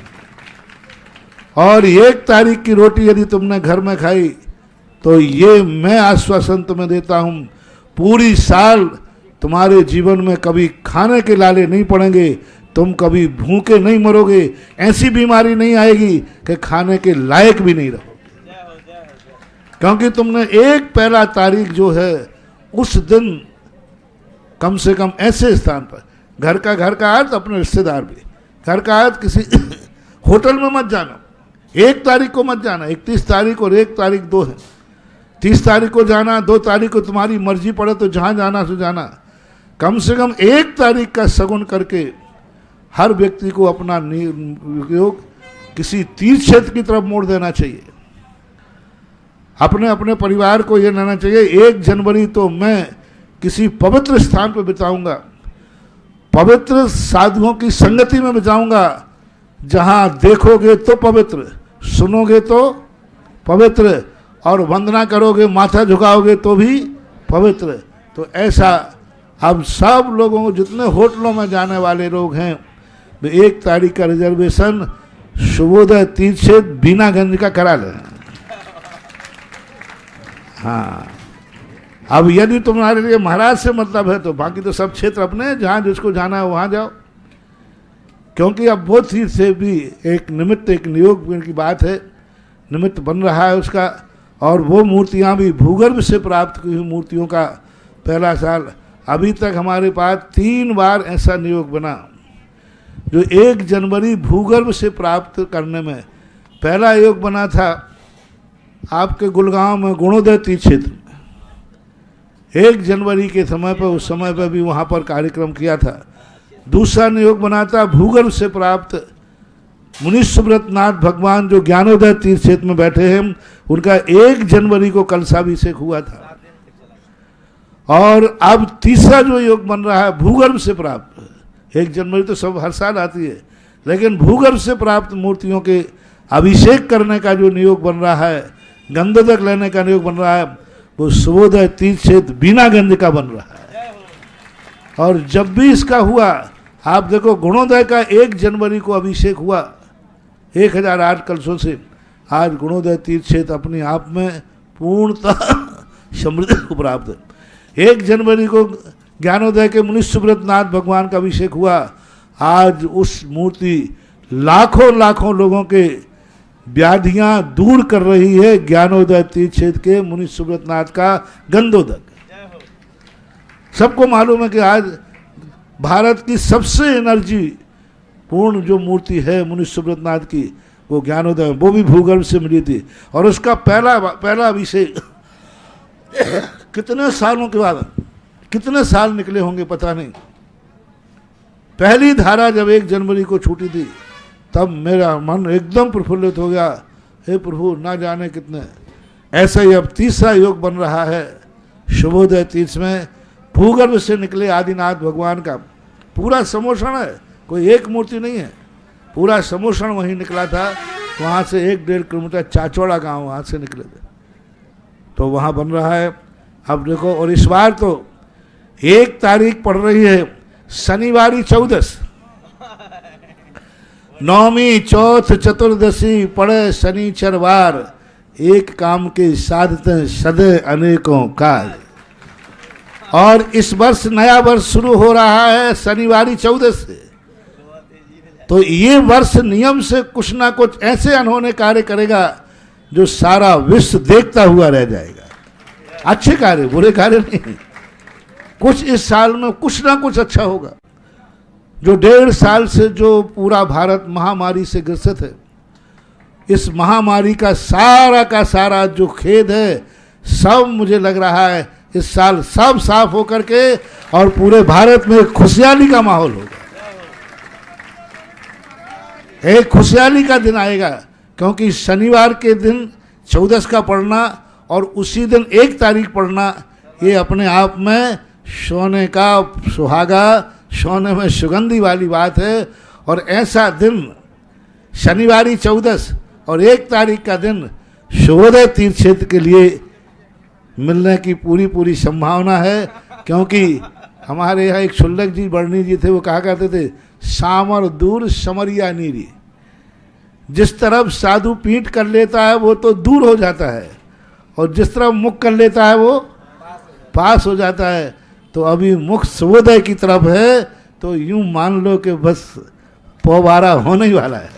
और 1 तारीख की रोटी यदि तुमने घर में खाई तो ये मैं आश्वासन तुम्हें देता हूँ, पूरी साल तुम्हारे जीवन में कभी खाने के लाले नहीं पड़ेंगे, तुम कभी भूखे नहीं मरोगे, ऐसी बीमारी नहीं आएगी कि खाने के लायक भी नहीं रहोगे। क्योंकि तुमने 1 पहला तारीख जो है उस दिन कम से कम ऐसे स्थान पर, घर का अर्थ अपने रिश्तेदार भी, घर का अर्थ किसी होटल में मत जाना, 1 तारीख को मत जाना। 31 तारीख और 1 तारीख 2 है। 30 तारीख को जाना, 2 तारीख को तुम्हारी मर्जी पड़े तो जहाँ जाना सो जाना। कम से कम 1 तारीख का शगुन करके हर व्यक्ति को अपना योग किसी तीर्थ क्षेत्र की तरफ मोड़ देना चाहिए। अपने अपने परिवार को ये लेना चाहिए 1 जनवरी तो मैं किसी पवित्र स्थान पर बिताऊंगा, पवित्र साधुओं की संगति में बिताऊंगा, जहाँ देखोगे तो पवित्र, सुनोगे तो पवित्र, और वंदना करोगे, माथा झुकाओगे तो भी पवित्र। तो ऐसा अब सब लोगों को, जितने होटलों में जाने वाले लोग हैं, 1 तारीख का रिजर्वेशन शुभोदय तीर्थ क्षेत्र बीनागंज का करा लें। हाँ, अब यदि तुम्हारे लिए महाराज से मतलब है तो बाकी तो सब क्षेत्र अपने, जहाँ जिसको जाना है वहाँ जाओ। क्योंकि अब वो तीर्थ से भी एक निमित्त, एक नियोग की बात है, निमित्त बन रहा है उसका। और वो मूर्तियाँ भी भूगर्भ से प्राप्त की हुई मूर्तियों का पहला साल। अभी तक हमारे पास 3 बार ऐसा नियोग बना जो 1 जनवरी भूगर्भ से प्राप्त करने में। पहला योग बना था आपके गुड़गांव में गुणोदय तीर्थ क्षेत्र में, 1 जनवरी के समय पर, उस समय पर भी वहाँ पर कार्यक्रम किया था। दूसरा नियोग बना था भूगर्भ से प्राप्त मुनि सुब्रतनाथ भगवान जो ज्ञानोदय तीर्थ क्षेत्र में बैठे हैं, उनका 1 जनवरी को कलशाभिषेक हुआ था। और अब तीसरा जो योग बन रहा है भूगर्भ से प्राप्त, 1 जनवरी तो सब हर साल आती है, लेकिन भूगर्भ से प्राप्त मूर्तियों के अभिषेक करने का जो नियोग बन रहा है, गंधोदक लेने का नियोग बन रहा है, वो शुभोदय तीर्थ क्षेत्र बीनागंज का बन रहा है। और जब भी इसका हुआ, आप देखो गुणोदय का 1 जनवरी को अभिषेक हुआ 1008 कलशों से। आज गुणोदय तीर्थ क्षेत्र अपने आप में पूर्णतः समृद्धि को प्राप्त है। 1 जनवरी को ज्ञानोदय के मुनि सुब्रतनाथ भगवान का अभिषेक हुआ। आज उस मूर्ति लाखों लाखों लोगों के व्याधियां दूर कर रही है। ज्ञानोदय तीर्थ क्षेत्र के मुनि सुब्रतनाथ का गंधोदक, सबको मालूम है कि आज भारत की सबसे एनर्जी पूर्ण जो मूर्ति है मुनि सुब्रतनाथ की, वो ज्ञानोदय, वो भी भूगर्भ से मिली थी। और उसका पहला अभिषेक कितने सालों के बाद, कितने साल निकले होंगे पता नहीं। पहली धारा जब 1 जनवरी को छूटी थी, तब मेरा मन एकदम प्रफुल्लित हो गया, हे प्रभु ना जाने कितने। ऐसा ही अब तीसरा योग बन रहा है शुभोदय तीर्थ में, भूगर्भ से निकले आदिनाथ भगवान का पूरा समोषण है, कोई एक मूर्ति नहीं है, पूरा समोषण वहीं निकला था। वहाँ से 1-1.5 किलोमीटर चाचौड़ा गांव वहाँ से निकले थे, तो वहाँ बन रहा है। अब देखो, और इस बार तो 1 तारीख पड़ रही है शनिवारी 14, नौमी चौथ चतुर्दशी पड़े शनिचरवार, एक काम के साधते सदे अनेकों काज। और इस वर्ष नया वर्ष शुरू हो रहा है शनिवारी 14 से, तो ये वर्ष नियम से कुछ ना कुछ ऐसे अनहोने कार्य करेगा जो सारा विश्व देखता हुआ रह जाएगा। अच्छे कार्य, बुरे कार्य नहीं, कुछ इस साल में कुछ ना कुछ अच्छा होगा। जो 1.5 साल से जो पूरा भारत महामारी से ग्रसित है, इस महामारी का सारा जो खेद है, सब मुझे लग रहा है इस साल सब साफ होकर के और पूरे भारत में खुशहाली का माहौल होगा। एक खुशहाली का दिन आएगा, क्योंकि शनिवार के दिन 14 का पढ़ना और उसी दिन 1 तारीख पढ़ना, ये अपने आप में सोने का सुहागा, सोने में सुगंधी वाली बात है। और ऐसा दिन शनिवारी 14 और 1 तारीख का दिन शुभोदय तीर्थ क्षेत्र के लिए मिलने की पूरी संभावना है। क्योंकि हमारे यहाँ एक शुल्लक जी बर्णी जी थे, वो कहा करते थे, सामर दूर समरिया नीरी। जिस तरफ साधु पीठ कर लेता है वो तो दूर हो जाता है, और जिस तरफ मुख कर लेता है वो पास हो जाता है। तो अभी मुख शुभोदय की तरफ है, तो यूं मान लो कि बस पौबारा होने ही वाला है।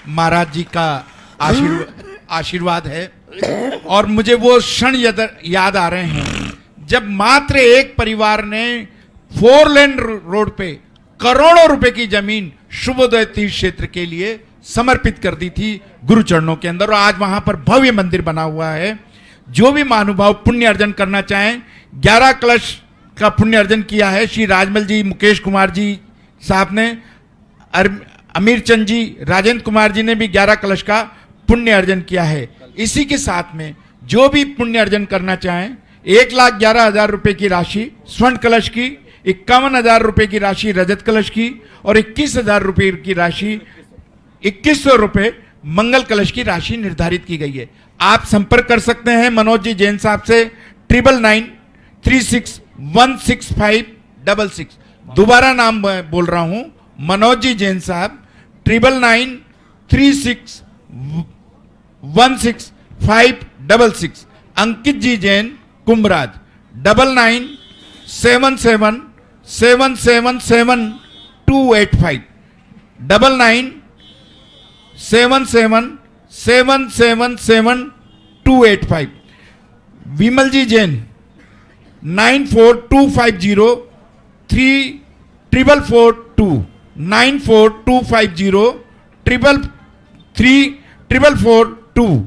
महाराज जी का आशीर्वाद है। और मुझे वो क्षण याद आ रहे हैं जब मात्र एक परिवार ने 4 लेन रोड पे करोड़ों रुपए की जमीन शुभोदय तीर्थ क्षेत्र के लिए समर्पित कर दी थी गुरु चरणों के अंदर, और आज वहां पर भव्य मंदिर बना हुआ है। जो भी महानुभाव पुण्य अर्जन करना चाहें, 11 कलश का पुण्य अर्जन किया है श्री राजमल जी, मुकेश कुमार जी साहब ने, अमीर चंद जी, राजेंद्र कुमार जी ने भी 11 कलश का पुण्य अर्जन किया है। इसी के साथ में जो भी पुण्य अर्जन करना चाहें, 1,11,000 रुपए की राशि स्वर्ण कलश की, 51,000 रुपए की राशि रजत कलश की, और 21,000 रुपए की राशि 2100 रुपए मंगल कलश की राशि निर्धारित की गई है। आप संपर्क कर सकते हैं मनोज जी जैन साहब से 9993616566। दोबारा नाम बोल रहा हूं, मनोज जी जैन साहब 9993616566। अंकित जी जैन कुंभराज 9977777285 9977777285। विमल जी जैन 9425034442 9425034442।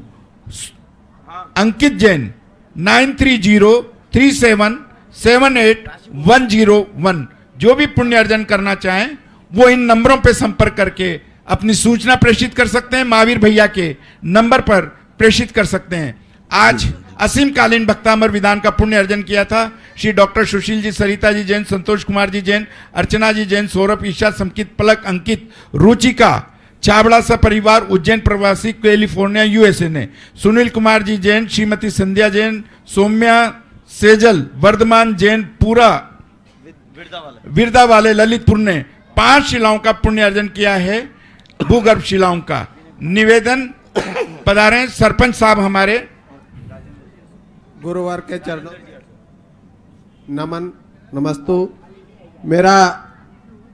अंकित जैन 9303778101। जो भी पुण्य अर्जन करना चाहें वो इन नंबरों पे संपर्क करके अपनी सूचना प्रेषित कर सकते हैं, महावीर भैया के नंबर पर प्रेषित कर सकते हैं। आज असीम कालीन भक्तामर विधान का पुण्य अर्जन किया था श्री डॉक्टर सुशील जी, सरिता जी जैन, संतोष कुमार जी जैन, अर्चना जी जैन, सौरभ, ईशा, संकित, पलक, अंकित, रुचिका, चावड़ा सा परिवार, उज्जैन प्रवासी, कैलिफोर्निया USA ने, सुनील कुमार जी जैन, श्रीमती संध्या जैन, सौम्या सेजल, वर्धमान जैन, पूरा विरदा वाले ललितपुर ने 5 शिलाओं का पुण्य अर्जन किया है, भूगर्भ शिलाओं का। निवेदन पधारें सरपंच साहब हमारे। गुरुवार के चरणों नमन नमस्तु।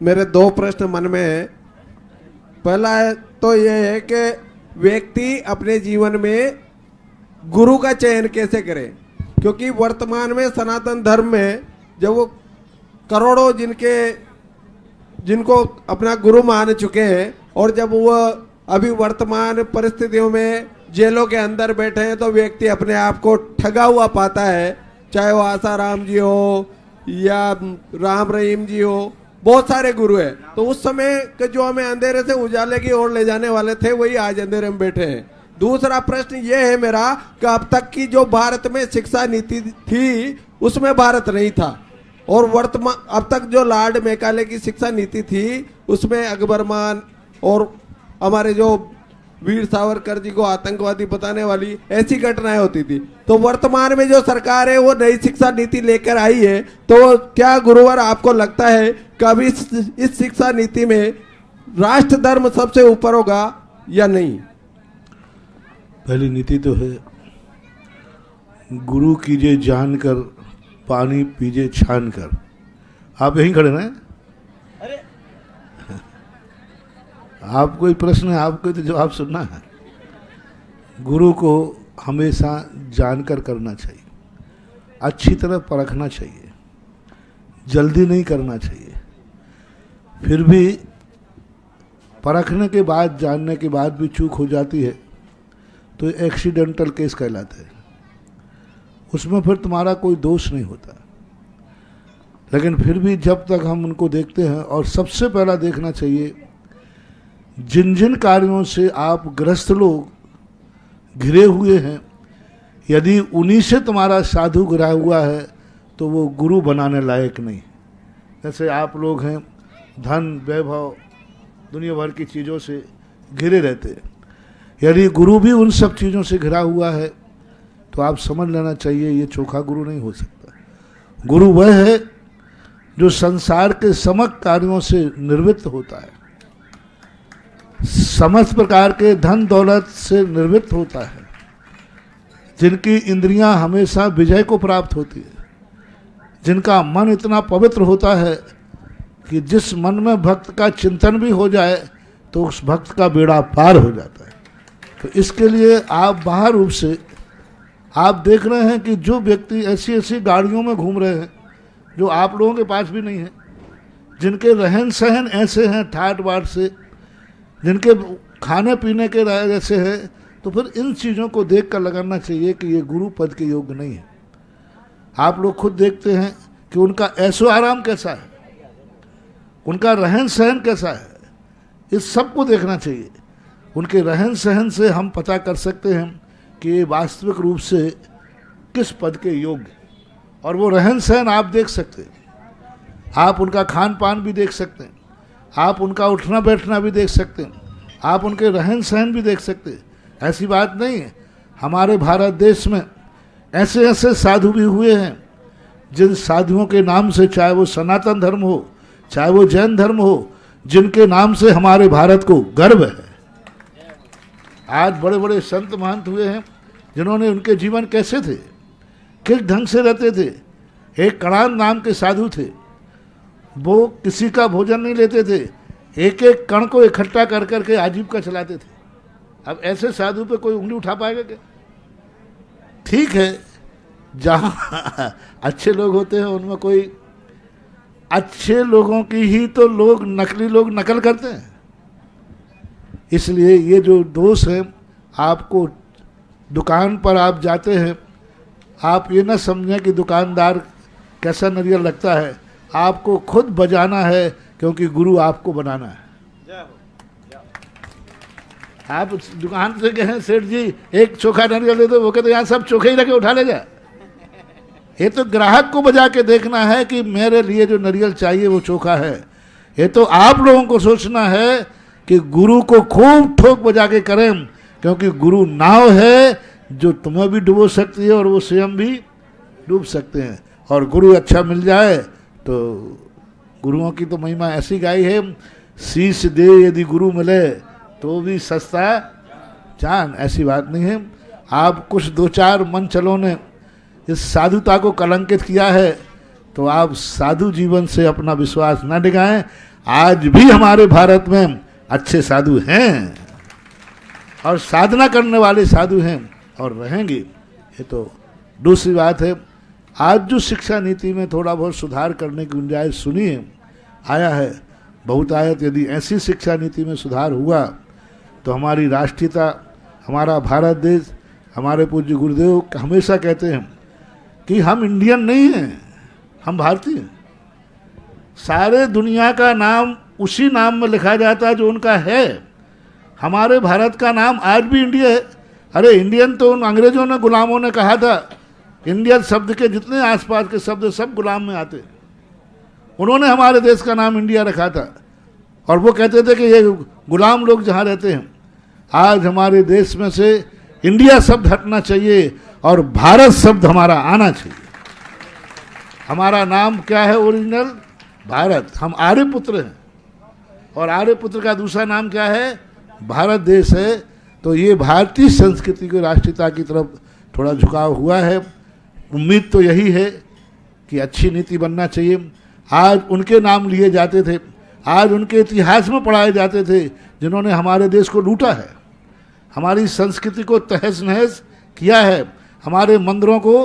मेरे 2 प्रश्न मन में है। पहला है तो ये है कि व्यक्ति अपने जीवन में गुरु का चयन कैसे करे, क्योंकि वर्तमान में सनातन धर्म में जब वो करोड़ों जिनको अपना गुरु मान चुके हैं, और जब वो अभी वर्तमान परिस्थितियों में जेलों के अंदर बैठे हैं, तो व्यक्ति अपने आप को ठगा हुआ पाता है, चाहे वो आसाराम जी हो या राम रहीम जी हो, बहुत सारे गुरु हैं। तो उस समय के जो हमें अंधेरे से उजाले की ओर ले जाने वाले थे, वही आज अंधेरे में बैठे हैं। दूसरा प्रश्न ये है मेरा कि अब तक की जो भारत में शिक्षा नीति थी उसमें भारत नहीं था, और वर्तमान अब तक जो लॉर्ड मैकाले की शिक्षा नीति थी उसमें अकबरमान और हमारे जो वीर सावरकर जी को आतंकवादी बताने वाली ऐसी घटनाएं होती थी। तो वर्तमान में जो सरकार है वो नई शिक्षा नीति लेकर आई है, तो क्या गुरुवार आपको लगता है कि अभी इस शिक्षा नीति में राष्ट्र धर्म सबसे ऊपर होगा या नहीं? पहली नीति तो है, गुरु कीजिए जानकर, पानी पीजिए छान कर। आप यहीं खड़े ना? आप कोई प्रश्न है, आपको तो जवाब सुनना है। गुरु को हमेशा जानकर करना चाहिए, अच्छी तरह परखना चाहिए, जल्दी नहीं करना चाहिए। फिर भी परखने के बाद, जानने के बाद भी चूक हो जाती है तो एक्सीडेंटल केस कहलाता है, उसमें फिर तुम्हारा कोई दोष नहीं होता। लेकिन फिर भी जब तक हम उनको देखते हैं, और सबसे पहला देखना चाहिए जिन जिन कार्यों से आप ग्रस्त लोग घिरे हुए हैं, यदि उन्हीं से तुम्हारा साधु घिरा हुआ है तो वो गुरु बनाने लायक नहीं। जैसे आप लोग हैं, धन वैभव दुनिया भर की चीज़ों से घिरे रहते हैं, यदि गुरु भी उन सब चीज़ों से घिरा हुआ है तो आप समझ लेना चाहिए ये चोखा गुरु नहीं हो सकता। गुरु वह है जो संसार के समस्त कार्यों से निवृत्त होता है, समस्त प्रकार के धन दौलत से निवृत्त होता है, जिनकी इंद्रियां हमेशा विजय को प्राप्त होती है, जिनका मन इतना पवित्र होता है कि जिस मन में भक्त का चिंतन भी हो जाए तो उस भक्त का बेड़ा पार हो जाता है। तो इसके लिए आप बाहर रूप से आप देख रहे हैं कि जो व्यक्ति ऐसी ऐसी गाड़ियों में घूम रहे हैं जो आप लोगों के पास भी नहीं है, जिनके रहन सहन ऐसे हैं ठाट बाट से, जिनके खाने पीने के जैसे है, तो फिर इन चीज़ों को देख कर लगाना चाहिए कि ये गुरु पद के योग्य नहीं है। आप लोग खुद देखते हैं कि उनका ऐशो आराम कैसा है, उनका रहन सहन कैसा है, इस सब को देखना चाहिए। उनके रहन सहन से हम पता कर सकते हैं कि ये वास्तविक रूप से किस पद के योग्य, और वो रहन सहन आप देख सकते हैं, आप उनका खान पान भी देख सकते हैं, आप उनका उठना बैठना भी देख सकते हैं, आप उनके रहन सहन भी देख सकते हैं। ऐसी बात नहीं है, हमारे भारत देश में ऐसे ऐसे साधु भी हुए हैं जिन साधुओं के नाम से, चाहे वो सनातन धर्म हो चाहे वो जैन धर्म हो, जिनके नाम से हमारे भारत को गर्व है। आज बड़े बड़े संत महंत हुए हैं जिन्होंने, उनके जीवन कैसे थे, किस ढंग से रहते थे। एक कणान नाम के साधु थे, वो किसी का भोजन नहीं लेते थे, एक एक कण को इकट्ठा कर करके आजीविका चलाते थे। अब ऐसे साधु पे कोई उंगली उठा पाएगा क्या? ठीक है, जहाँ अच्छे लोग होते हैं उनमें कोई, अच्छे लोगों की ही तो लोग, नकली लोग नकल करते हैं। इसलिए ये जो दोष है, आपको दुकान पर आप जाते हैं, आप ये ना समझें कि दुकानदार कैसा नारियल रखता है, आपको खुद बजाना है क्योंकि गुरु आपको बनाना है। आप दुकान से कहें सेठ जी एक चोखा नारियल दे दो, वो कहते यहाँ सब चोखे ही रखे, उठा ले जा। ये तो ग्राहक को बजा के देखना है कि मेरे लिए जो नारियल चाहिए वो चोखा है। ये तो आप लोगों को सोचना है कि गुरु को खूब ठोक बजा के करें, क्योंकि गुरु नाव है जो तुम्हें भी डुबो सकती है और वो स्वयं भी डूब सकते हैं। और गुरु अच्छा मिल जाए तो गुरुओं की तो महिमा ऐसी गाई है, शीश दे यदि गुरु मिले तो भी सस्ता जान। ऐसी बात नहीं है। आप कुछ दो चार मन चलों ने इस साधुता को कलंकित किया है तो आप साधु जीवन से अपना विश्वास न डिगाएं। आज भी हमारे भारत में अच्छे साधु हैं और साधना करने वाले साधु हैं और रहेंगे। ये तो दूसरी बात है। आज जो शिक्षा नीति में थोड़ा बहुत सुधार करने की गुंजाइश सुनिए आया है, बहुतायत यदि ऐसी शिक्षा नीति में सुधार हुआ तो हमारी राष्ट्रीयता, हमारा भारत देश, हमारे पूज्य गुरुदेव हमेशा कहते हैं कि हम इंडियन नहीं हैं, हम भारतीय हैं। सारे दुनिया का नाम उसी नाम में लिखा जाता है जो उनका है। हमारे भारत का नाम आज भी इंडिया है। अरे इंडियन तो उन अंग्रेजों ने, गुलामों ने कहा था, इंडियन शब्द के जितने आसपास के शब्द सब गुलाम में आते, उन्होंने हमारे देश का नाम इंडिया रखा था और वो कहते थे कि ये गुलाम लोग जहाँ रहते हैं। आज हमारे देश में से इंडिया शब्द हटना चाहिए और भारत शब्द हमारा आना चाहिए। हमारा नाम क्या है ओरिजिनल? भारत। हम आर्यपुत्र हैं। और आर्यपुत्र का दूसरा नाम क्या है? भारत देश है। तो ये भारतीय संस्कृति को राष्ट्रीयता की तरफ थोड़ा झुकाव हुआ है। उम्मीद तो यही है कि अच्छी नीति बनना चाहिए। आज उनके नाम लिए जाते थे, आज उनके इतिहास में पढ़ाए जाते थे जिन्होंने हमारे देश को लूटा है, हमारी संस्कृति को तहस नहस किया है, हमारे मंदिरों को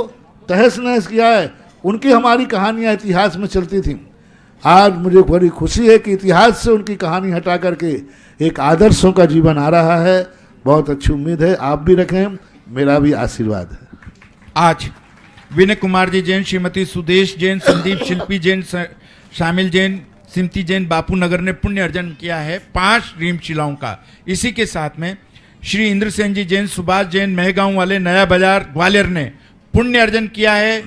तहस नहस किया है। उनकी हमारी कहानियाँ इतिहास में चलती थीं। आज मुझे बड़ी खुशी है कि इतिहास से उनकी कहानी हटा करके एक आदर्शों का जीवन आ रहा है। बहुत अच्छी उम्मीद है, आप भी रखें, मेरा भी आशीर्वाद है। आज विनय कुमार जी जैन, श्रीमती सुदेश जैन, संदीप शिल्पी जैन, शामिल जैन, सिमती जैन, बापू नगर ने पुण्य अर्जन किया है 5 रीम शिलाओं का। इसी के साथ में श्री इंद्रसेन जी जैन, सुभाष जैन, महगांव वाले, नया बाजार, ग्वालियर ने पुण्य अर्जन किया है।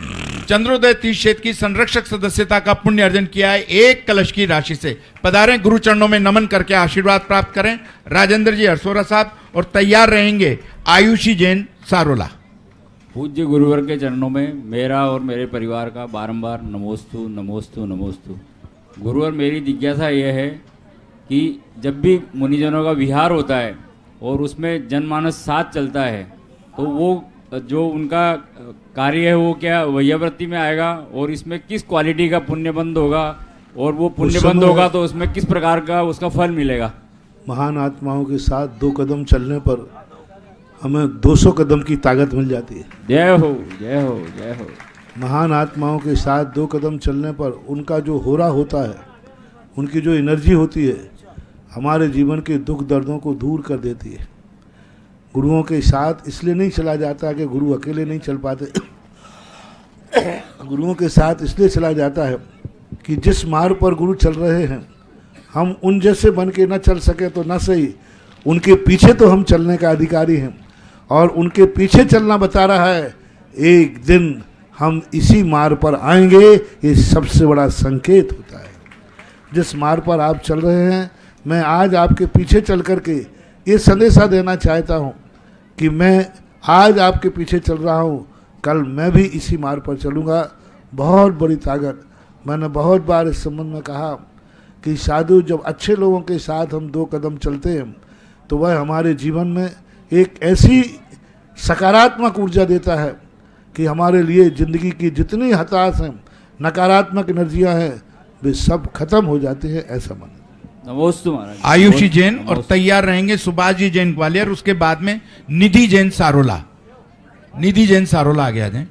चंद्रोदय तीर्थ क्षेत्र की संरक्षक सदस्यता का पुण्य अर्जन किया है 1 कलश की राशि से। पधारें, गुरु चरणों में नमन करके आशीर्वाद प्राप्त करें। राजेंद्र जी हरसोरा साहब, और तैयार रहेंगे आयुषी जैन सारोला। पूज्य गुरुवर के चरणों में मेरा और मेरे परिवार का बारंबार नमोस्तु नमोस्तु नमोस्तु। गुरुवर, मेरी जिज्ञासा यह है कि जब भी मुनिजनों का विहार होता है और उसमें जनमानस साथ चलता है तो वो जो उनका कार्य है वो क्या वैयावृत्ति में आएगा, और इसमें किस क्वालिटी का पुण्यबंध होगा, और वो पुण्यबंध होगा तो उसमें किस प्रकार का उसका फल मिलेगा? महान आत्माओं के साथ 2 कदम चलने पर हमें 200 कदम की ताकत मिल जाती है। जय हो, जय हो, जय हो। महान आत्माओं के साथ 2 कदम चलने पर उनका जो हो रहा होता है, उनकी जो एनर्जी होती है, हमारे जीवन के दुख दर्दों को दूर कर देती है। गुरुओं के साथ इसलिए नहीं चला जाता कि गुरु अकेले नहीं चल पाते। गुरुओं के साथ इसलिए चला जाता है कि जिस मार्ग पर गुरु चल रहे हैं हम उन जैसे बन के न चल सके तो न सही, उनके पीछे तो हम चलने का अधिकारी हैं, और उनके पीछे चलना बता रहा है एक दिन हम इसी मार्ग पर आएंगे। ये सबसे बड़ा संकेत होता है। जिस मार्ग पर आप चल रहे हैं, मैं आज आपके पीछे चल करके ये संदेशा देना चाहता हूँ कि मैं आज आपके पीछे चल रहा हूँ, कल मैं भी इसी मार्ग पर चलूँगा। बहुत बड़ी ताकत। मैंने बहुत बार इस संबंध में कहा कि साधु जब अच्छे लोगों के साथ हम 2 कदम चलते हैं तो वह हमारे जीवन में एक ऐसी सकारात्मक ऊर्जा देता है कि हमारे लिए ज़िंदगी की जितनी हताश हैं, नकारात्मक एनर्जियां हैं, वे सब खत्म हो जाती हैं, ऐसा मन। नमोस्तु महाराज। आयुषी जैन, और तैयार रहेंगे सुभाष जी जैन ग्वालियर, उसके बाद में निधि जैन सारोला। निधि जैन सारोला आगे आ जाए।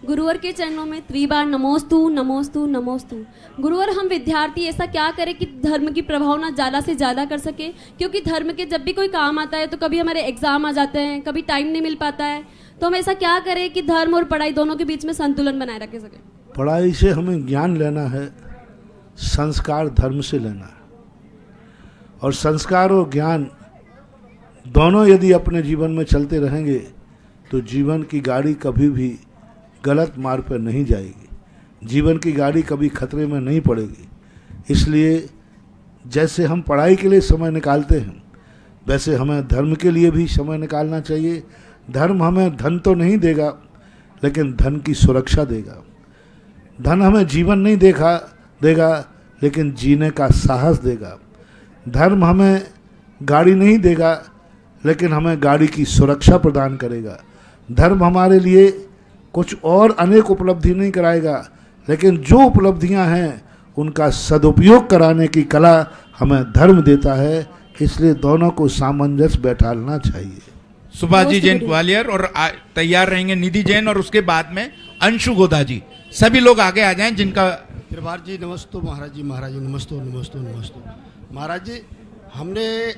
गुरुवर के चरणों में त्रिबार नमोस्तु नमोस्तु नमोस्तु। गुरुवर, हम विद्यार्थी ऐसा क्या करें कि धर्म की प्रभावना ज़्यादा से ज़्यादा कर सके, क्योंकि धर्म के जब भी कोई काम आता है तो कभी हमारे एग्जाम आ जाते हैं, कभी टाइम नहीं मिल पाता है, तो हम ऐसा क्या करें कि धर्म और पढ़ाई दोनों के बीच में संतुलन बनाए रखे सके? पढ़ाई से हमें ज्ञान लेना है, संस्कार धर्म से लेना है, और संस्कार और ज्ञान दोनों यदि अपने जीवन में चलते रहेंगे तो जीवन की गाड़ी कभी भी गलत मार्ग पर नहीं जाएगी, जीवन की गाड़ी कभी खतरे में नहीं पड़ेगी। इसलिए जैसे हम पढ़ाई के लिए समय निकालते हैं, वैसे हमें धर्म के लिए भी समय निकालना चाहिए। धर्म हमें धन तो नहीं देगा, लेकिन धन की सुरक्षा देगा। धन हमें जीवन नहीं देगा, लेकिन जीने का साहस देगा। धर्म हमें गाड़ी नहीं देगा, लेकिन हमें गाड़ी की सुरक्षा प्रदान करेगा। धर्म हमारे लिए कुछ और अनेक उपलब्धि नहीं कराएगा, लेकिन जो उपलब्धियां हैं उनका सदुपयोग कराने की कला हमें धर्म देता है। इसलिए दोनों को सामंजस्य बैठाना चाहिए। सुभाष जी जैन ग्वालियर, और तैयार रहेंगे निधि जैन, और उसके बाद में अंशु गोदा जी। सभी लोग आगे आ जाएं जिनका। त्रिपाठी जी नमस्ते। महाराज जी, महाराज जी नमस्ते नमस्ते नमस्ते। महाराज जी, हमने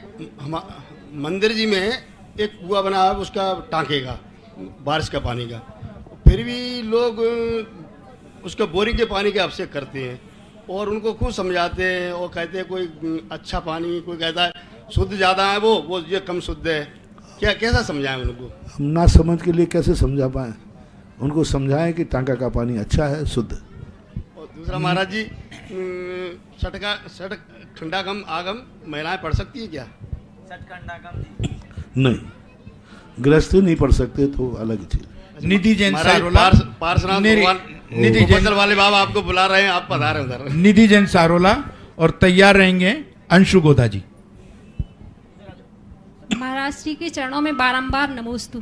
मंदिर जी में एक कुआं बना है, उसका टाँके का, बारिश का पानी का, फिर भी लोग उसका बोरिंग के पानी के अभिषेक करते हैं और उनको खूब समझाते हैं और कहते हैं कोई अच्छा पानी, कोई कहता है शुद्ध ज़्यादा है, वो ये कम शुद्ध है। क्या कैसा समझाएं उनको? हम ना समझ के लिए कैसे समझा पाएँ? उनको समझाएं कि टांका का पानी अच्छा है, शुद्ध। और दूसरा महाराज जी, सटक ठंडागम आगम महिलाएं पढ़ सकती है क्या? नहीं, गृहस्थी नहीं पढ़ सकते तो अलग चीज। निधि जैन सारोला, पार्श्वनाथ भगवान निधि जैन वाले बाबा आपको बुला रहे हैं, आप पधारे उधर। निधि जैन सारोला, और तैयार रहेंगे अंशु गोदा जी। महाराज श्री के चरणों में बारंबार नमोस्तु।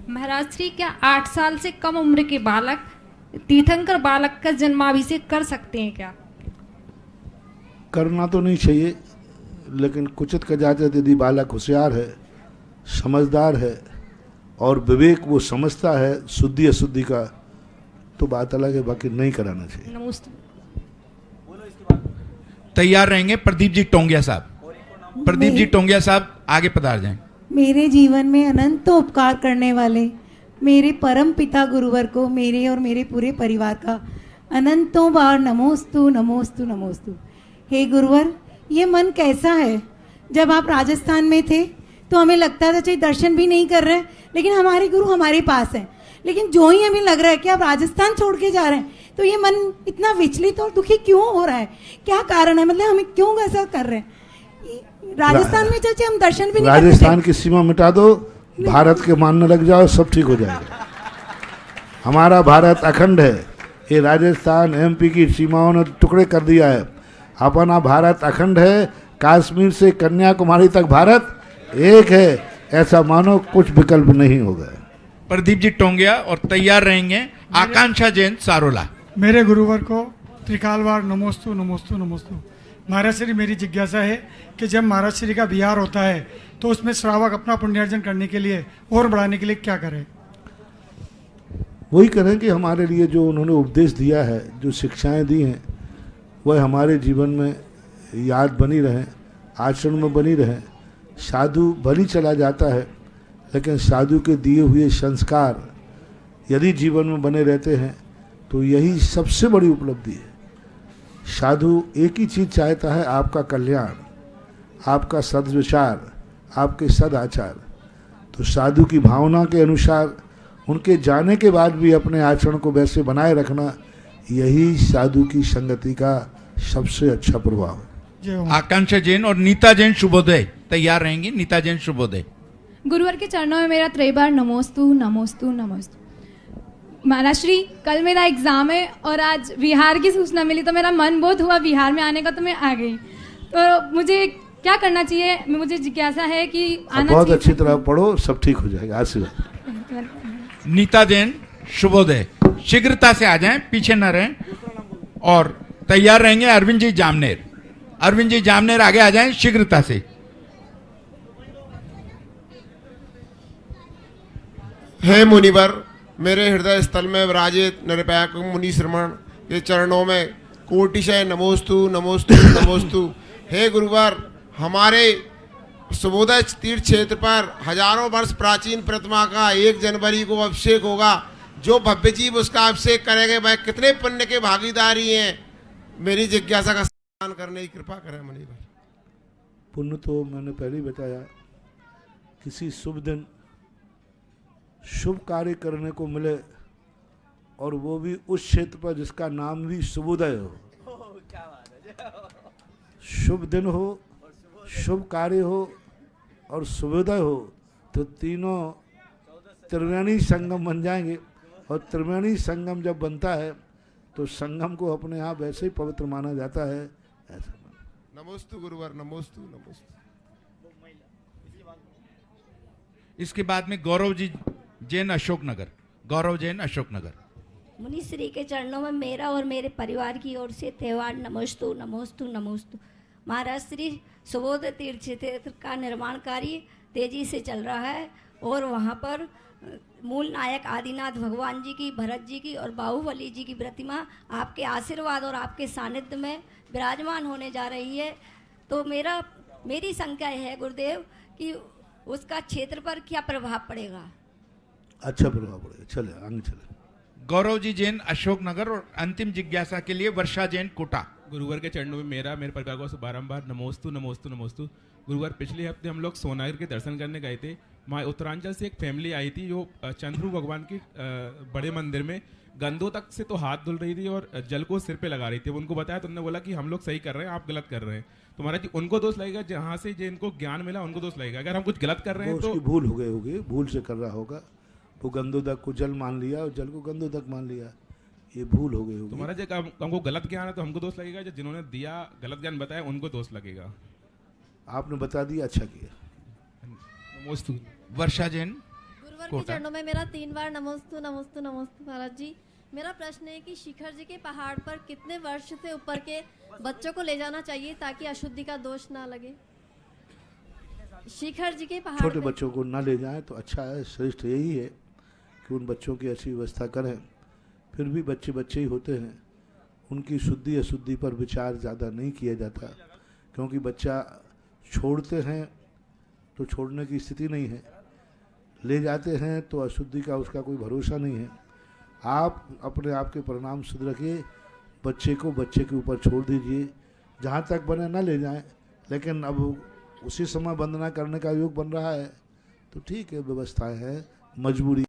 महाराज श्री, क्या 8 साल से कम उम्र के बालक तीर्थंकर बालक का जन्माभिषेक कर सकते हैं क्या? करना तो नहीं चाहिए, लेकिन कुचित का जाते यदि बालक होशियार है, समझदार है और विवेक वो समझता है शुद्धि अशुद्धि का, तो बात अलग है, बाकी नहीं कराना चाहिए। नमोस्तु। तैयार रहेंगे प्रदीप जी टोंगिया साहब। प्रदीप जी टोंगिया साहब आगे पधार जाएं। मेरे जीवन में अनंत उपकार करने वाले मेरे परम पिता गुरुवर को मेरे और मेरे पूरे परिवार का अनंतों बार नमोस्तु नमोस्तु नमोस्तु। हे गुरुवर, ये मन कैसा है? जब आप राजस्थान में थे तो हमें लगता था चाहिए दर्शन भी नहीं कर रहे हैं, लेकिन हमारे गुरु हमारे पास हैं। लेकिन जो ही हमें लग रहा है कि आप राजस्थान छोड़ के जा रहे हैं, तो ये मन इतना विचलित और दुखी क्यों हो रहा है? क्या कारण है? मतलब हमें क्यों ऐसा कर रहे हैं? राजस्थान में चाचे हम दर्शन भी नहीं कर सकते। राजस्थान की सीमा मिटा दो, भारत के मानने लग जाओ, सब ठीक हो जाएगा। हमारा भारत अखंड है। ये राजस्थान एमपी की सीमाओं ने टुकड़े कर दिया है। अपना भारत अखंड है। कश्मीर से कन्याकुमारी तक भारत एक है, ऐसा मानो, कुछ विकल्प नहीं होगा। प्रदीप जी टोंगिया और तैयार रहेंगे आकांक्षा जैन सारोला। मेरे गुरुवर को त्रिकालवार नमोस्तु नमोस्तु नमोस्तु। महाराज श्री, मेरी जिज्ञासा है कि जब महाराज श्री का विहार होता है तो उसमें श्रावक अपना पुण्यार्जन करने के लिए और बढ़ाने के लिए क्या करें? वही करें कि हमारे लिए जो उन्होंने उपदेश दिया है, जो शिक्षाएं दी हैं, वह हमारे जीवन में याद बनी रहें, आचरण में बनी रहें। साधु भली चला जाता है, लेकिन साधु के दिए हुए संस्कार यदि जीवन में बने रहते हैं तो यही सबसे बड़ी उपलब्धि है। साधु एक ही चीज़ चाहता है, आपका कल्याण, आपका सद्विचार, आपके सदाचार। तो साधु की भावना के अनुसार उनके जाने के बाद भी अपने आचरण को वैसे बनाए रखना, यही साधु की संगति का सबसे अच्छा प्रभाव है। आकांक्षा जैन और नीता जैन शुभोदय तैयार रहेंगी। नीता जैन शुभोदय। गुरुवर के चरणों में मेरा त्रैबार नमोस्तु नमोस्तु नमोस्तु। महाराज श्री, कल मेरा एग्जाम है और आज बिहार की सूचना मिली तो मेरा मन बहुत हुआ बिहार में आने का, तो मैं आ गई। तो मुझे क्या करना चाहिए? मुझे जिज्ञासा है कि आना बहुत चाहिए। अच्छी तरह पढ़ो, सब ठीक हो जाएगा। आशीर्वाद। नीता जैन शुभोदय। शीघ्रता से आ जाएं, पीछे न रहें। और तैयार रहेंगे अरविंद जी जामनेर। अरविंद जी जामनेर आगे आ जाएं शीघ्रता से। हे मुनिवर, मेरे हृदय स्थल में विराजित निरपैक मुनि श्रमण के चरणों में कोटिशय नमोस्तु नमोस्तु नमोस्तु। हे गुरुवर, हमारे सुबोधय तीर्थ क्षेत्र पर हजारों वर्ष प्राचीन प्रतिमा का 1 जनवरी को अभिषेक होगा। जो भव्य जीव उसका अभिषेक करेंगे वह कितने पुण्य के भागीदारी हैं? मेरी जिज्ञासा का समाधान करने की कृपा करें मुनिवर। पुण्य तो मैंने पहले ही बताया, किसी शुभ दिन शुभ कार्य करने को मिले, और वो भी उस क्षेत्र पर जिसका नाम भी शुभोदय हो। शुभ दिन हो, शुभ कार्य हो और शुभोदय हो, तो तीनों त्रिवेणी संगम बन जाएंगे। और त्रिवेणी संगम जब बनता है तो संगम को अपने आप वैसे ही पवित्र माना जाता है। ऐसा नमोस्तु गुरुवर, नमोस्तु नमोस्तु। इसके बाद में गौरव जी जैन अशोकनगर। गौरव जैन अशोकनगर। मुनि श्री के चरणों में मेरा और मेरे परिवार की ओर से त्योहार नमोस्तु नमोस्तु नमोस्तु। महाराज श्री, सुबोध तीर्थ क्षेत्र का निर्माण कार्य तेजी से चल रहा है और वहाँ पर मूल नायक आदिनाथ भगवान जी की, भरत जी की और बाहुबली जी की प्रतिमा आपके आशीर्वाद और आपके सानिध्य में विराजमान होने जा रही है। तो मेरी शंका है गुरुदेव कि उसका क्षेत्र पर क्या प्रभाव पड़ेगा? अच्छा प्रभाव पड़ेगा। चले आगे चले। गौरव जी जैन अशोकनगर। और अंतिम जिज्ञासा के लिए वर्षा जैन कोटा। गुरुवर के चरणों में मेरा, मेरे परिवार को बारंबार नमोस्तु नमोस्तु नमोस्तु। गुरुवर, पिछले हफ्ते हम लोग सोनागिर के दर्शन करने गए थे। वहाँ उत्तरांचल से एक फैमिली आई थी जो चंद्रू भगवान की बड़े मंदिर में गंदों तक से तो हाथ धुल रही थी और जल को सिर पे लगा रही थी। उनको बताया तो उन्होंने बोला कि हम लोग सही कर रहे हैं, आप गलत कर रहे हैं। तो महाराज जी, उनको दोष लगेगा जहाँ से जिनको ज्ञान मिला उनको दोष लगेगा? अगर हम कुछ गलत कर रहे हैं तो उसकी भूल हो गई होगी, भूल से कर रहा होगा। वो गंदोदक को जल मान लिया और जल को गंदोदक मान लिया। ये भूल हो गई होगी। तो महाराज जी हमको गलत ज्ञान है तो हमको दोष लगेगा, जिन्होंने दिया गलत ज्ञान बताया उनको दोष लगेगा? आपने बता दिया, अच्छा किया। नमोस्तु। वर्षा जैन गुरुवर के चरणों में मेरा 3 बार नमोस्तु नमोस्तु नमोस्तु। महाराज जी मेरा प्रश्न है कि शिखर जी के पहाड़ पर कितने वर्ष से ऊपर के बच्चों को ले जाना चाहिए ताकि अशुद्धि का दोष ना लगे? शिखर जी के पहाड़ छोटे बच्चों को ना ले जाएं तो अच्छा है, श्रेष्ठ यही है कि उन बच्चों की अच्छी व्यवस्था करें। फिर भी बच्चे बच्चे ही होते हैं, उनकी शुद्धि अशुद्धि पर विचार ज़्यादा नहीं किया जाता, क्योंकि बच्चा छोड़ते हैं तो छोड़ने की स्थिति नहीं है, ले जाते हैं तो अशुद्धि का उसका कोई भरोसा नहीं है। आप अपने आप के परिणाम शुद्ध रखिए, बच्चे को बच्चे के ऊपर छोड़ दीजिए, जहाँ तक बने ना ले जाएं। लेकिन अब उसी समय वंदना करने का योग बन रहा है तो ठीक है, व्यवस्थाएं हैं, मजबूरी।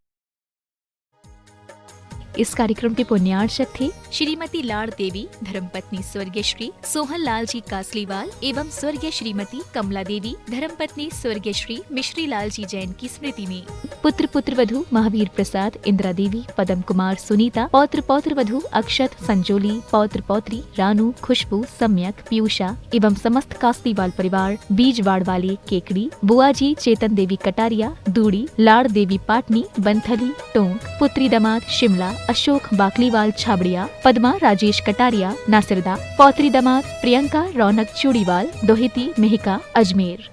इस कार्यक्रम के पुण्यार्चक थे श्रीमती लाड़ देवी धर्मपत्नी स्वर्गीय श्री सोहन लाल जी कासलीवाल एवं स्वर्गीय श्रीमती कमला देवी धर्मपत्नी स्वर्गीय श्री मिश्री लाल जी जैन की स्मृति में। पुत्र पुत्र वधु महावीर प्रसाद, इंदिरा देवी, पदम कुमार, सुनीता, पौत्र पौत्र वधु अक्षत, संजोली, पौत्र पौत्री रानू, खुशबू, सम्यक, पीयूषा एवं समस्त कासलीवाल परिवार, बीजवाड़ वाले केकड़ी, बुआजी चेतन देवी कटारिया, दूड़ी, लाड़ देवी पाटनी, बंथली, टोंक, पुत्री दामाद शिमला, अशोक बाकलीवाल छाबड़िया, पद्मा राजेश कटारिया नासिरदा, पौत्री दामाद प्रियंका रौनक चूड़ीवाल, दोहिती मेहिका अजमेर।